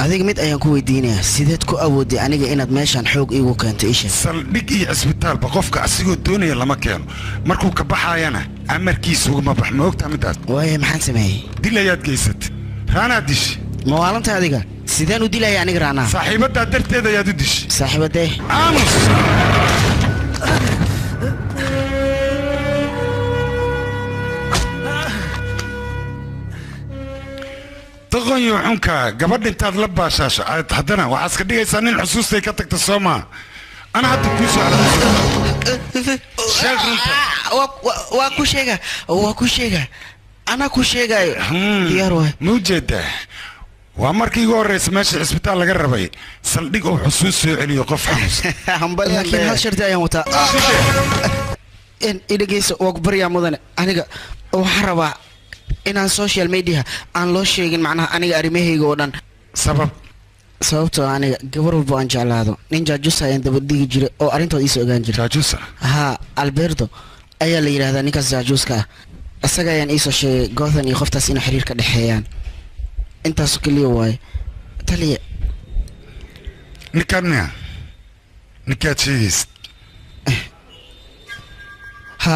adiga mid ayaan ku weydiinayaa sideed ku awooday aniga inaad meeshan xoog iigu keento isha saldhig iyo isbitaalba qofka asigoo doonaya lama keeno markuu ka baxayana amarkiisa ugama bax ma ogtaa midaas waaye maxaan sameeyey dil ayaad geysatay raanaad dishi ma waalanta adiga sideen u dilaya aniga raanaa saaxiibadaa darteed ayaad u dishi saaxiibadee aamus تغني عنك قبل انت هذا باشاش حدنا وعسك دقي سنين حسوستي كتك السوما انا حتى كوسو على واكو شيغا انا كو شيغايو ديار واي موجده ومركي غوريس ماشي الاسبيتال laga rabay saldhig oo xusuus soo celiyo qof xanuus laakiin hal shardi ayaan wataa in idageyso oo bariya mudan aniga waxaan rabaa inaan social media aan loo sheegin macnaha aniga arimahayga oo dhan sababtoo aniga gabar walba aan jeclaado nin jaajusa ayaan dabadigi jiray oo arrintood iisoo ogaan jiray jaajusa ha Alberto ayaa la yiraahdaa ninkaas jaajuska asaga ayaan iisoo sheegay Gotham iyo qoftaas inay xiriir ka dhaxeeyaan intaas kaliya waay taliye nikaadsiis ha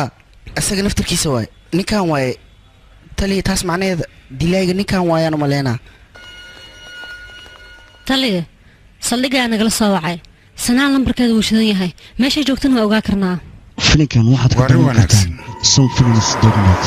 asaga naftirkiisa waay ninkan waay taliye taas macnaheeda dilayga ninkan waayaan maleena taliye saldhigaa nagala soo wacay sanaan lambarkeedu wuu shidan yahay meeshay joogtana waa ogaa karnaa filimkan waxaad ka daawan kartaa sofilms.net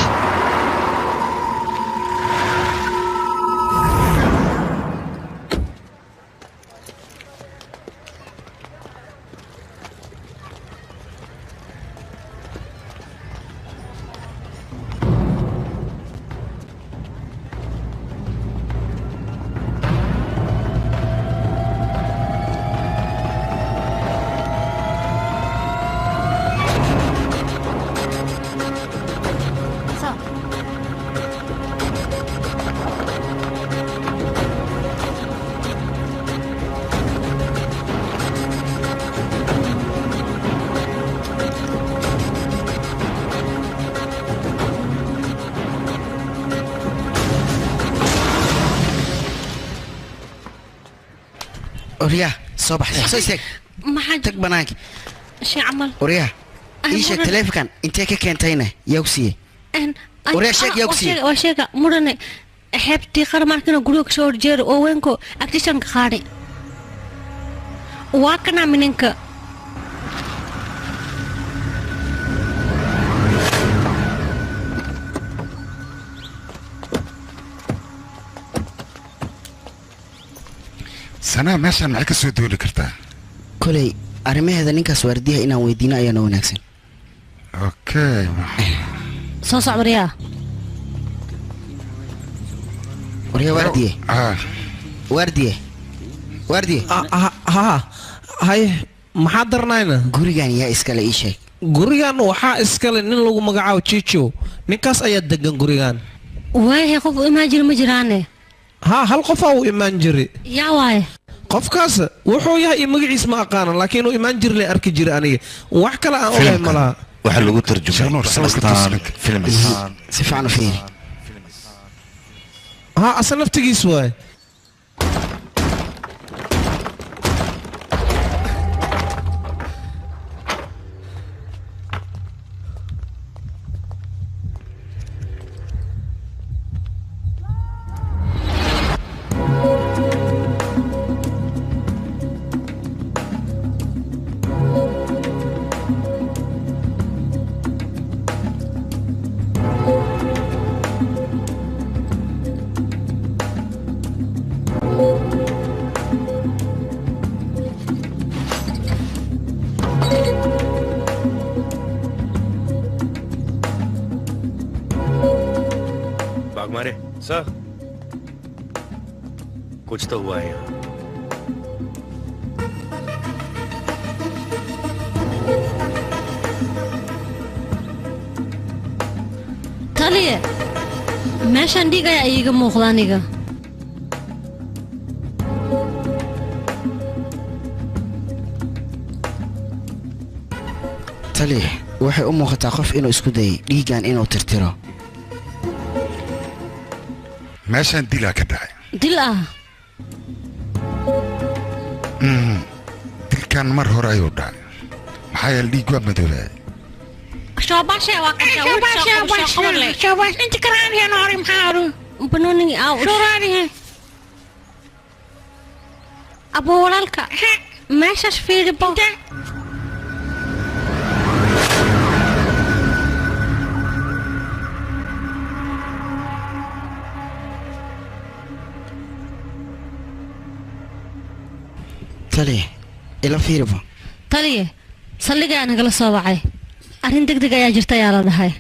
أوريا صباح سويسك ما حاجة تك بناك شي عمل أوريا إيش التليفون كان أنت كنتينا يوكسي أوريا شيك يوكسي وشيك مرني حبتي خرماركنا قلوك شور جير ووينكو أكتشان خاري واكنا منك سنة ماشي معك سويت دولي كرتا كلي أرمي هذا نينكاس وارديها إنا ويدينا أيانا وناكسن أوكي صوص عمريا وريا واردية واردية ها هاي maxaa darnayna gurigan yaa iskale ii sheeg gurigan waxaa iskale nin lagu magacaabo Chicho ninkaas ayaa degan gurigan waaye qof imaan jira ma jiraane ha hal qof uu imaan jiray yaa waaye qofkaas wuxuu yahay magaciis ma aqaan laakiin uu imaan jiray arki jiray aniga wax kale aan ogahay malaha waxa lagu tarjumay film si fiican u fiiri ha asal naftigiis waaye Bagmare sir कुछ तो हुआ है यहाँ taliye meeshaan dhigaya iiga muuqda aniga taliye waxay u muuqataa qof inuu isku dayay dhiigan inuu tirtiro meeshaan dilaa ka dhacay dil ah dilkan mar hore ayuu dhacay maxaa yeele dhiig waa madoobaaday شوباشة وقتها شوباش انت كراني يا نوري محارو بنوني او شوراني ابو ولالك ماشاش في ربو taliye ila fiiriba taliye saldhiga nagala soo wacay arrin degdeg ayaa jirta ayaa la dhahay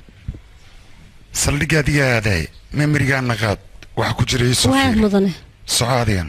saldhiga adiga aaday memorigaana qaad waxa ku jira iisoo waa mudane soco adigan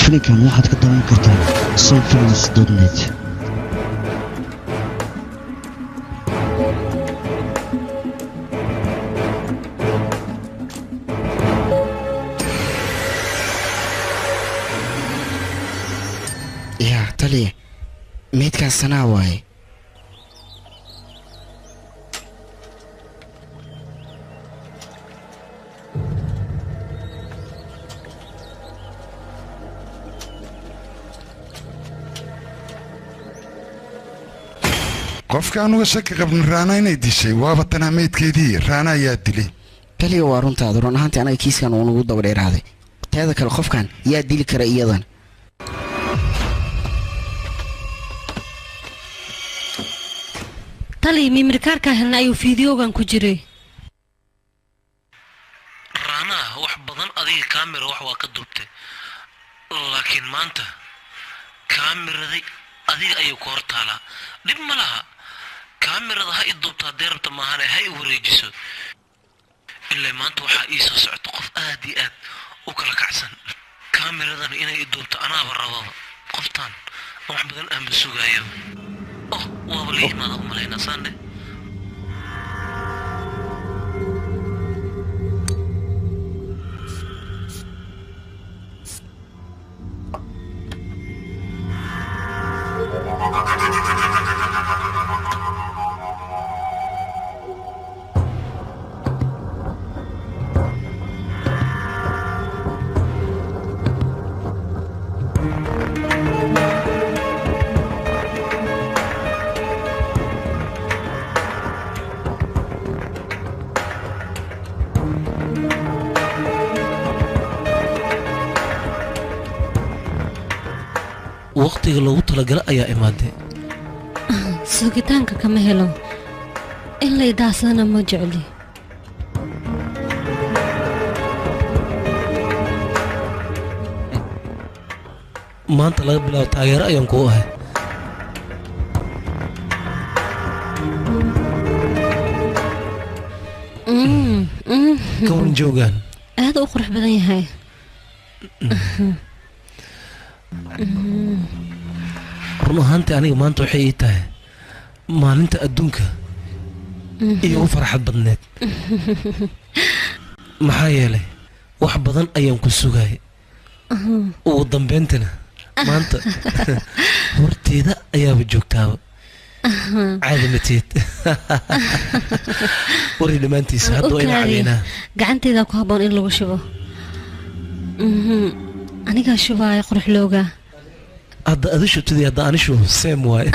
filinkan waxaad ka daawan kartaa soulfilms.net yaa taliye meydkaas sanaa waaye qofka anuga shaki qabna raana inay dishay waaba tanaa meydkeedii raana ayaa dilay taliye waa runtaada run ahaantii anaga kiiskan uu nagu daba dheeraaday teeda kale qofkan yaa dili kara iyadan taliye mimirkaarka helna ayuu fiidiyoogan ku jiray raana wax badan laakiin maanta kaamiraday adiga ayuu ku hortaalaa dhib ma laha kaamirada ha i duubta haddii rabta maahane ha i wareejiso ilaa maanta waxaa ii soo socota qof aad iyo aad u kala kacsan kaamiradana inay i duubto anaaba rababa qoftaan wax badan aanba sugaayo oh waaba la imaada u malaynaa saandhe waqtiga loogu talagala ayaa imaaday sugitaanka kama helo in la idaasadana ma jecli maanta laga bilaabo taageero ayaan kuu ahay ka waran joogaan aad u qurux badan yahay run ahaantii aniga maanta waxay ii tahay maalinta adduunka iyo u farxad badneed maxaa yeelay wax badan ayaan ku sugayay ugu dambayntana maanta horteeda ayaaba joogtaaba caadi mateed warii dhammaantiisa hadda waa ina cabeynaa gacanteeda ku habboon in lagu shubo anigaa shubaaya quruxlooga hadda adi shubtadii hadda ani shubo seem waaye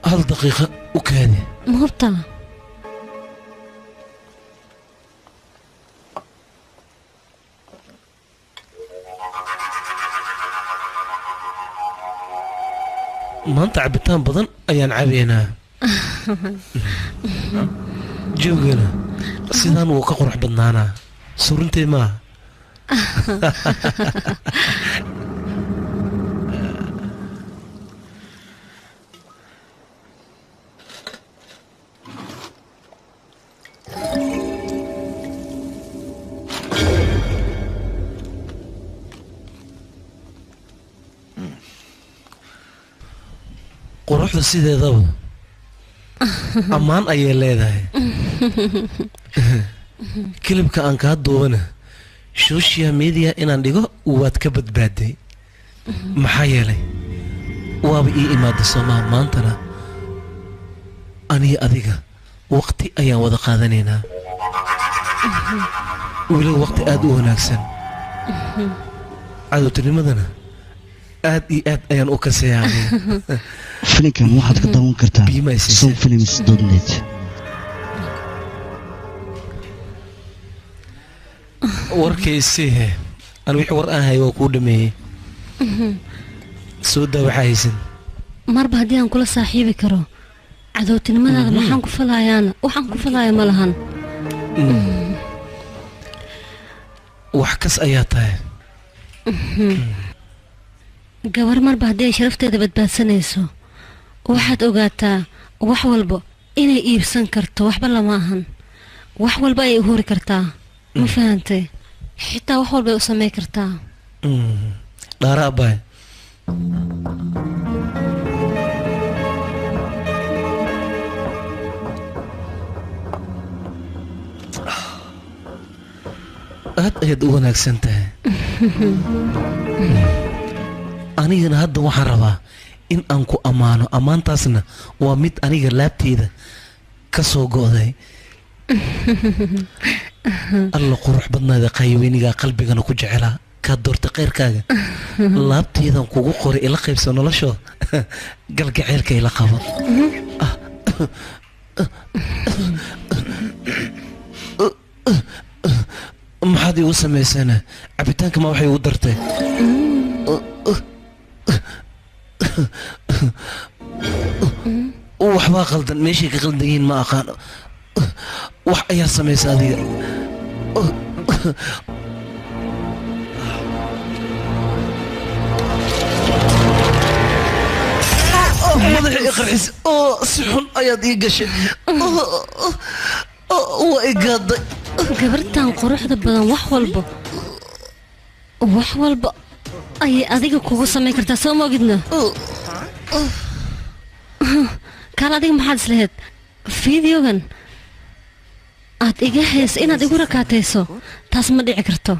hal daqiiqa u kaadi ma hubta maanta cabitaan badan ayaan cabaynaa joogana sidaan wuu ka qurux badnaanaa surintay maaha quruxda sideedaba ammaan ayay leedahay kilibka aan kaa duubana social media inaan dhigo waad ka badbaaday maxaa yeelay waaba ii imaada soomaa maantana aniga adiga waqti ayaan wada qaadanaynaa weliba waqti aad u wanaagsan cadowtinimadana aad iyo aad ayaan u kaseeyaa filimkan waxaad ka daawan kartaa sonfilms.net warkaysihe aan wixii war aan hay waa kuu dhameeyey soo daa waxaa haysan marba haddii aan kula saaxiibi karo cadowtinimadaada maxaan ku falayaana waxaan ku falaya ma lahan wax kas ayaa tahay gabar marba haddii ay sharafteeda badbaadsanayso waxaad ogaataa wax walba inay iibsan karto waxba lama ahan wax walba ayay u huri kartaa ma fahantay xitaa wax walbay u samay kartaa dhaara abaay aad ayaad u wanaagsan tahay anigana hadda waxaan rabaa in aan ku ammaano ammaantaasna waa mid aniga laabteeda ka soo go'day alla qurux badnaada qayweynigaa qalbigana ku jecelaa kaa doorta khayrkaaga laabteedan kugu qoray ila qaybso noloshooda galgaceylka ila qabo maxaad igu samaysana cabitaanka ma waxay igu dartay waxbaa qaldan meeshay ka qaldan yihiin ma aqaano wax ayaa samaysa adiga madaxii qarxis si xun ayaad ii gashay waa igaaday gabartan quruxda badan wax walba ayay adiga kugu samayn kartaa soo moogidna kaal adiga maxaad islahayd fideogan aad iga haysa inaad igu rakaatayso taas ma dhici karto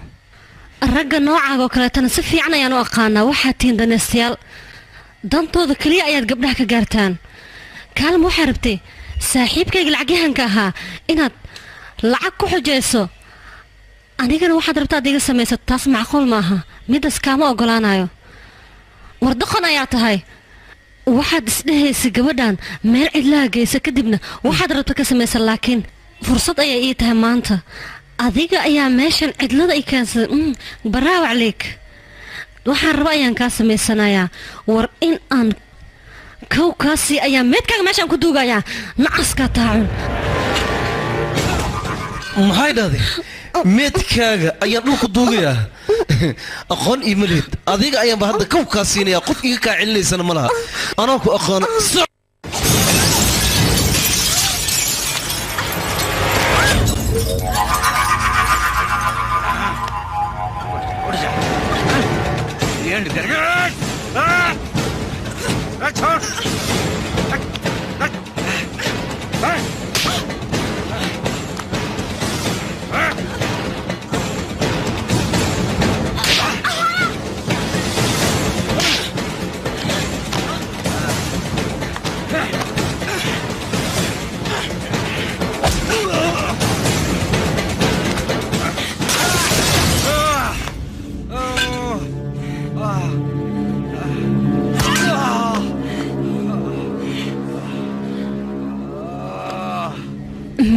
ragga noocaaga oo kaleetana si fiican ayaan u aqaanaa waxaad tihiin danaystayaal dantooda keliya ayaad gabdhaha ka gaartaan kaalma waxaa rabtay saaxiibkayga lacagyahanka ahaa inaad lacag ku xujayso anigana waxaad rabta ad iga samaysato taas macquul maaha midaas kaama ogolaanayo wardaqon ayaa tahay waxaad isdhehaysa gabadhan meel cidlaha geysa kadibna waxaad rabta ka samaysa laakiin fursad ayaa ii tahay maanta adiga ayaa meeshan cidlada i keensaday baraawac leeg waxaan raba ayaan kaa samaysanayaa war in aan kawkaasii ayaa meedkaaga meeshaan ku duugayaa nacaskaa taacun maxay dhahday meedkaaga ayaan dhulku duugayaa aqoon iyo maleed adiga ayaanba hadda kawkaa siinayaa qof iga kaa celinaysana ma laha anaa ku aqoona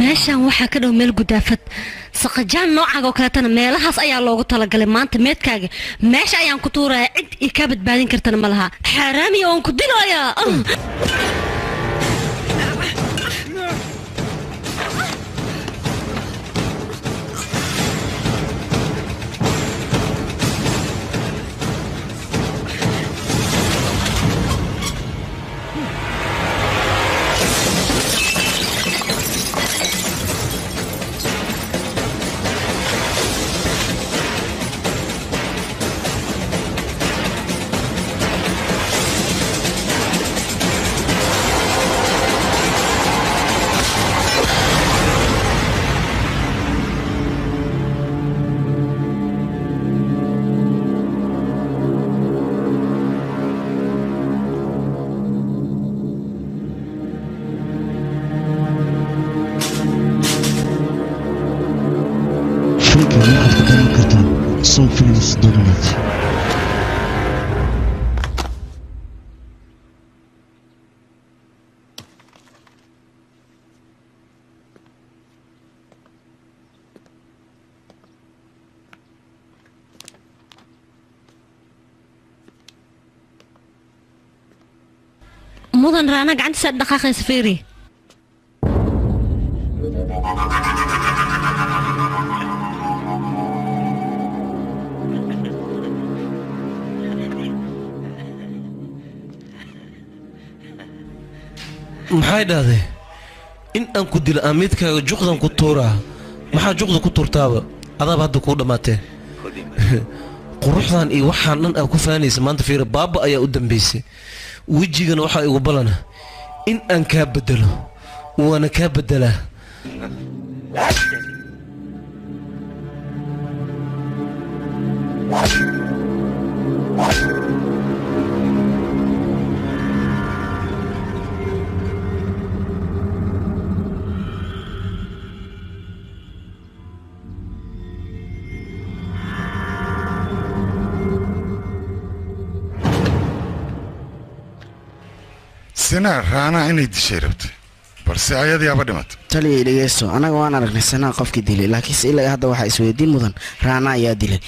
meeshaan waxaa ka dhow meel gudaafad saqajaan noocaaga oo kaleetana meelahaas ayaa loogu talagalay maanta meedkaaga meesha ayaan ku tuurayaa cid ii kaa badbaadin kartana ma laha xaaraamiya waan ku dilayaa Son filmes dominant. mudan raana gacantiisa dhaqaaqaysa fiiri maxay dhahday in aan ku dilo aamiidkaaga juqdan ku tuuraa maxaa juqda ku tuurtaaba adaaba hadda kuu dhammaatee quruxdan iyo waxaan dhan aa ku faanaysa maanta fiira baaba ayaa u dambaysay wejigana waxaa igu ballana in aan kaa beddelo waana kaa beddelaa سنة رانا إني دشيرت بس عيادي أبدا تلي dhegeyso anaga waan aragnay sanaa qofkii dilay laakiin ilaa hadda waxa isweydiin mudan raana ayaa dilay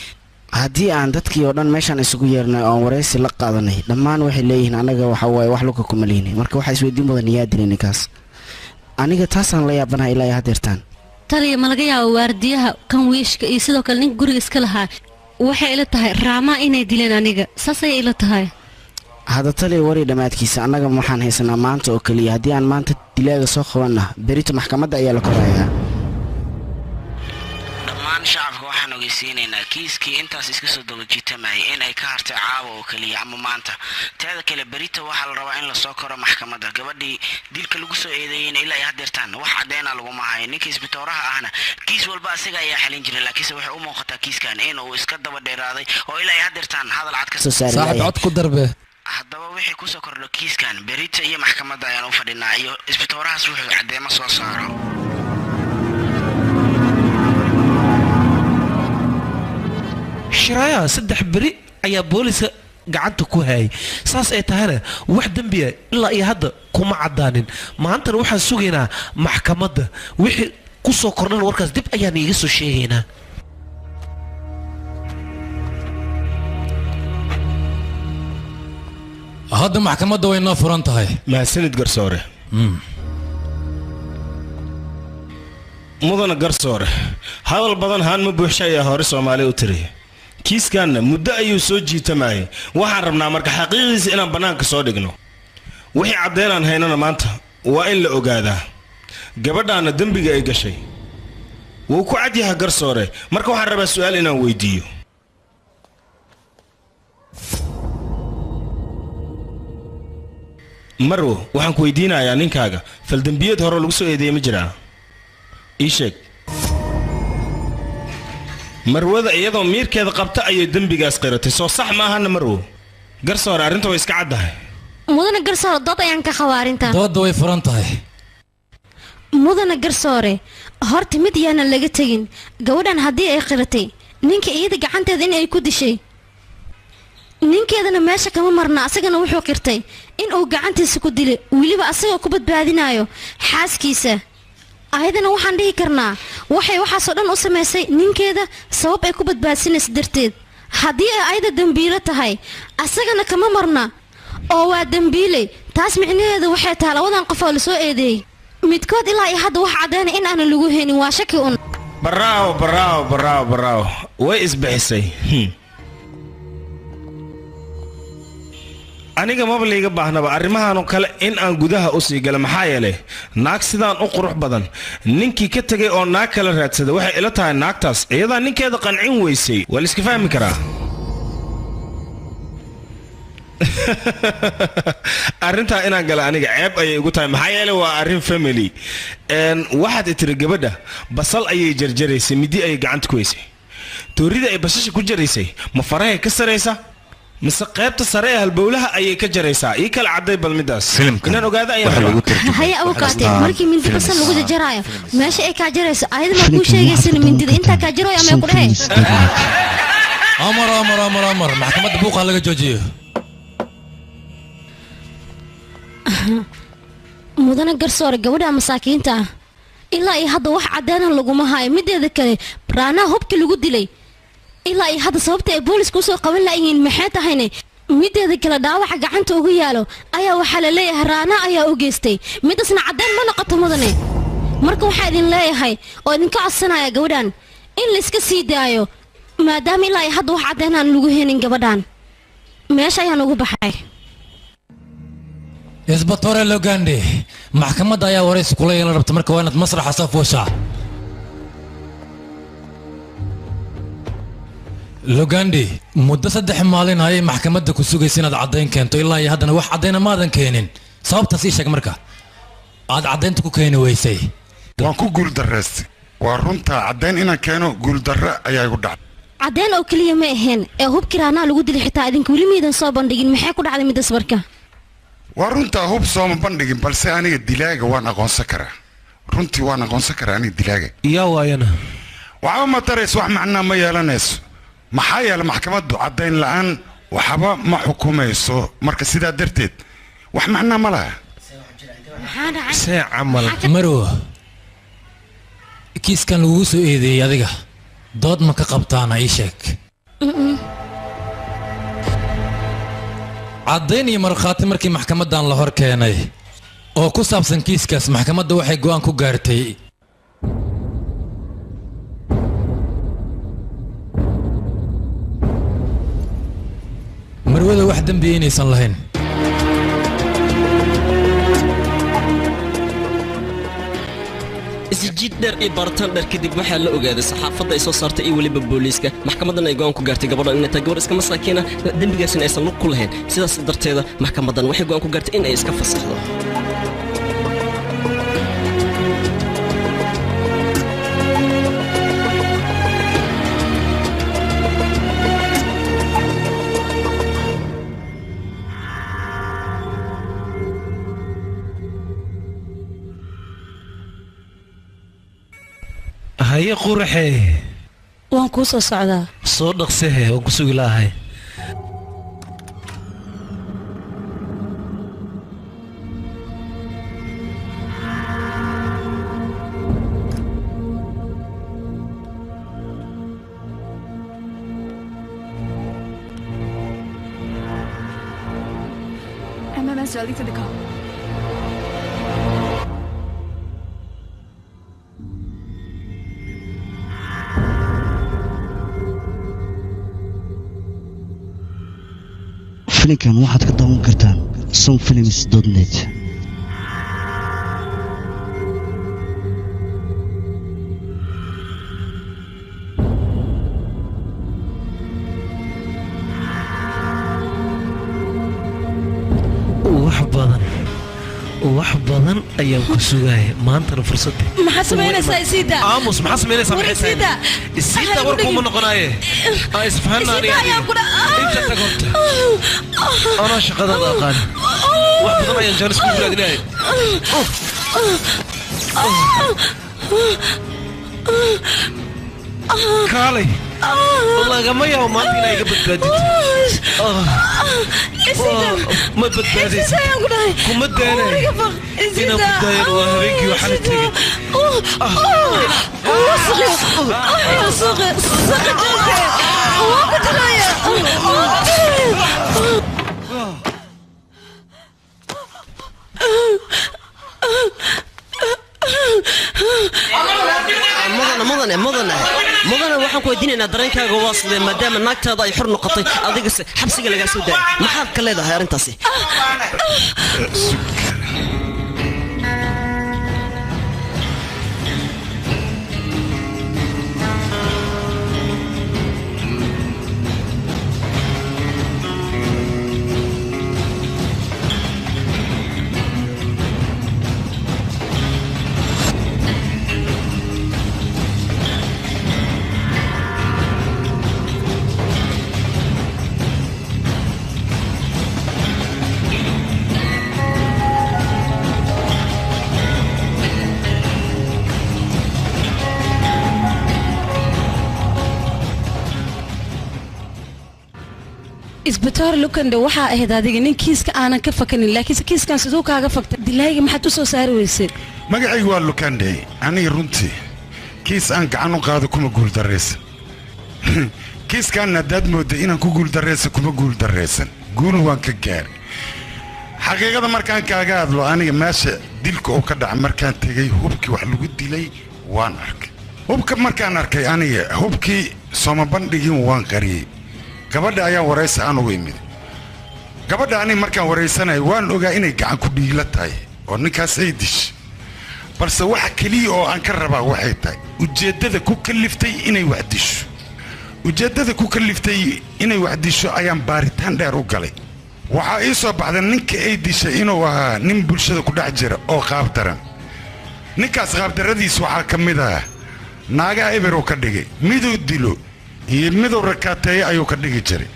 haddii aan dadkii oo dhan meeshaan isugu yeernay oon waraysi la qaadanay dhammaan waxay leeyihiin anaga waxa waaye wax luka kuma lihini marka waxaa isweydiin mudan yaa dilay ninkaas aniga taasaan la yaabanahay ilaa hadeertaan taliya ma laga yaabo waardiyaha kan wiishka iyo sidoo kale ninka guriga iska lahaa waxay ila tahay raamaa inay dileen aniga saasay ila tahay hadda taliya wari dhammaadkiisa annaga waxaan haysanaa maanta oo keliya haddii aan maanta dilaaga soo qabanna berito maxkamadda ayaa la korayaa dhammaan shacabka waxaan ogeysiinaynaa kiiskii intaas iska soo daba jiitamayay in ay ka hartay caawa oo keliya ama maanta teeda kale berito waxaa la rabaa in lasoo koro maxkamadda gabadhii dilka lagu soo eedeeyeyna ilaa ay hadeertaan wax caddeena laguma hayo ninka isbitooraha ahna kiis walba asiga ayaa xalin jiray laakiinse waxay u muuqataa kiiskan inuu iska daba dheeraaday oo ilaa ay hadeertaan hadal cad ka soo saaxiib cod ku darbe haddaba wixii kusoo kordho kiiskan berita iyo maxkamadda ayaan u fadhinaa iyo isbitoorahaas wuxuu caddeemo soo saaro shiraaya 3 beri ayaa booliska gacanta ku hayay saas ay tahayna wax dambiya ilaa iyo hadda kuma cadaanin maantana waxaan sugaynaa maxkamadda wixii ku soo kordhan warkaas dib ayaan iiga soo sheegaynaa hadda maxkamadda way noo furan tahay mahadsanid garsoore mudana garsoore hadal badan haan ma buuxsha ayaa hore soomaali u tiri kiiskanna muddo ayuu soo jiitamayay waxaan rabnaa marka xaqiiqiisa inaan bannaanka soo dhigno wixii caddeynaan haynana maanta waa in la ogaadaa gabadhaanna dembiga ay gashay wuu ku cadyaha garsoore marka waxaan rabaa su'aal inaan weydiiyo marwo waxaan ku weydiinayaa ninkaaga faldembiyeed hore lagu soo eedeeyey ma jiraa ii sheeg marwada iyadoo miirkeeda qabta ayay dembigaas qiratay soo sax maahana marwo garsoore arrinta way iska caddahay mudana garsoore dood ayaan ka khawaarintaa doodda way furan tahay mudana garsoore horta mid yaana laga tegin gabadhan haddii ay qiratay ninka iyada gacanteeda in ay ku dishay ninkeedana meesha kama marna asagana wuxuu qirtay in uu gacantiisa ku dilay weliba asagoo ku badbaadinayo xaaskiisa ayadana waxaan dhihi karnaa waxay waxaasoo dhan u samaysay ninkeeda sabab ay ku badbaadsinaysa darteed haddii ay ayada dembiilo tahay asagana kama marna oo waa dembiiley taas micnaheedu waxay tahay labadan qof oo lasoo eedeeyey midkood ilaa iyo hadda wax caddaynay in aanan lagu haynin waa shaki un baraawo way isbixisay aniga maba layga baahnaba arrimahaanoo kale in aan gudaha u sii gala maxaa yeelay naag sidaan u qurux badan ninkii ka tegay oo naag kala raadsada waxay ila tahay naagtaas iyadaa ninkeeda qancin weysay waa la iska fahmi karaa arrintaa inaan gala aniga ceeb ayay igu tahay maxaa yeelay waa arrin family waxaad tiri gabadha basal ayay jarjaraysay midi ayay gacanta ku weysay toorida ay basasha ku jaraysay ma farahay ka saraysa mise qaybta sare ee halbowlaha ayay ka jaraysaa ii kala cadday bal midaas inaan ogaada haya awkaatee markii mindi basal lagu jarjaraayo meesha ay kaa jarayso ayada ma kuu sheegaysana mindida intaa kaa jarooy ama ku dhahay amar maxkamadda buuqa laga joojiyo mudana garsoore gabadha masaakiinta ah ilaa iyo hadda wax caddeena laguma hayo mideeda kale raanaha hubka lagu dilay ilaa iyo hadda sababta ay booliska usoo qaban laayihiin maxay tahayne mideeda kale dhaawaca gacanta ugu yaalo ayaa waxaa la leeyahay raana ayaa u geystay midasna caddeyn ma noqoto mudane marka waxaa idin leeyahay oo idinka codsanaya gabadhan in layska sii daayo maadaama ilaa iyo hadda wax caddeyn aan lagu helin gabadhan meesha ayaan ugu baxay isbatoore logande maxkamadda ayaa waraysi kula yeelan rabta marka waa inaad masraxa soo fooshaa logandi muddo 3 maalin ayay maxkamadda ku sugaysa inaad caddayn keento ilaa iyo haddana wax caddayna maadan keenin sababtaas ii sheeg marka aad caddaynta ku keeni weysay waan ku guuldarraystay waa runtaa caddayn inaan keeno guuldarro ayaa igu dhacday caddayn oo keliya ma ahayn ee hubkii raanaha lagu dilay xitaa idinka weli miidan soo bandhigin maxay ku dhacday midas marka waa runtaa hub sooma bandhigin balse aniga dilaaga waan aqoonsan karaa runtii waan aqoonsan karaa aniga dilaaga yaa waayana waxba ma tarayso wax macnaa ma yeelanayso maxaa yeelay maxkamaddu caddayn la'aan waxba ma xukumayso marka sidaa darteed wax macnaa ma laha see camal marwo kiiskan lagugu soo eedeeyey adiga dood ma ka qabtaana ii sheeg caddayn iyo markhaati markii maxkamadan la hor keenay oo ku saabsan kiiskaas maxkamadda waxay go'aan ku gaartay marwada wax dambi inaysan lahayn isjiid dheer iyo baaritaan dheer kadib waxaa la ogaaday saxaafadda ay soo saartay iyo weliba booliiska maxkamadan ay go'aan ku gaartay gabadhan inay tahay gabar iska masaakiina dembigaasina aysan lug ku lahayn sidaas darteeda maxkamadan waxay go'aan ku gaartay in ay iska fasaxdo haye quraxe waan kuu soo socdaa soo dhaqsehe waan ku sugi lahay MMS early for the call. filimkan waxaad ka daawan kartaan sonfilms.net wax badan ayaan ku sugaya maantana fursadii maxaa samaynaysaa isiida aamus maxaa samaynaysaa isiida isiida warkuma noqonaaye aan isfahanna aniga inta tag horta anaa shaqadada aqaan wax badan ayaan jaanis ku raadinahay kaalay lagama yaabo maanta inaa iga badbaadid ma badbaadaysa kuma daanay inaan ku daayan waa habeenkii waxaa la tegay mudane waxaan ku weydiinaynaa dareenkaaga waa sidee maadaama naagtaada ay xor noqotay adigase xabsiga lagaa soo daayay maxaad ka leedahay arrintaasi isbitaar lukande waxaa ahayd adiga nin kiiska aanan ka fakanin laakiinse kiiskan siduu kaaga faktay dilaayiga maxaad u soo saari weysay magacaygu waa lukande aniga runtii kiis aan gacan u qaado kuma guuldarraysan kiiskaanna haddaad moodday inaan ku guuldarraysan kuma guuldarraysan guul waan ka gaari xaqiiqada markaan kaaga hadlo aniga meesha dilka uu ka dhaca markaan tegey hubkii wax lagu dilay waan arkay hubka markaan arkay aniga hubkii sooma bandhigin waan qariyey gabadha ayaa waraysi aan ugu imid gabadha aniga markaan waraysanay waan ogaa inay gacan ku dhiigla tahay oo ninkaas ay dishay balse waxa keliya oo aan ka rabaa waxay tahay ujeeddada ku kaliftay inay wax disho ujeeddada ku kaliftay inay wax disho ayaan baaritaan dheer u galay waxaa ii soo baxday ninka ay dishay inuu ahaa nin bulshada ku dhex jira oo qaabdaran ninkaas qaabdarradiis waxaa ka mid ah naagaha eberuu ka dhigay miduu dilo iyo miduu rakaateeyo ayuu ka dhigi jiray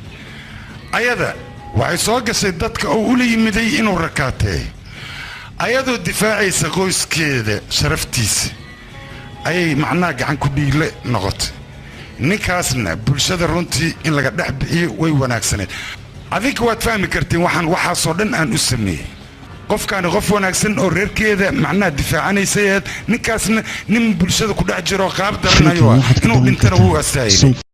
ayada waxay soo gashay dadka oo ula yimiday inuu rakaateeyo ayadoo difaacaysa qoyskeeda sharaftiisa ayay macnaha gacan ku dhiigle noqotay ninkaasna bulshada runtii in laga dhex bixiyo way wanaagsaneed adinka waad fahmi kartiin waxaasoo dhan aan u sameeyey qofkaani qof wanaagsan oo reerkeeda macnaha difaacanaysayeed ninkaasna nin bulshada ku dhex jiro qaab daranayo inuu dhintana wuu astaayay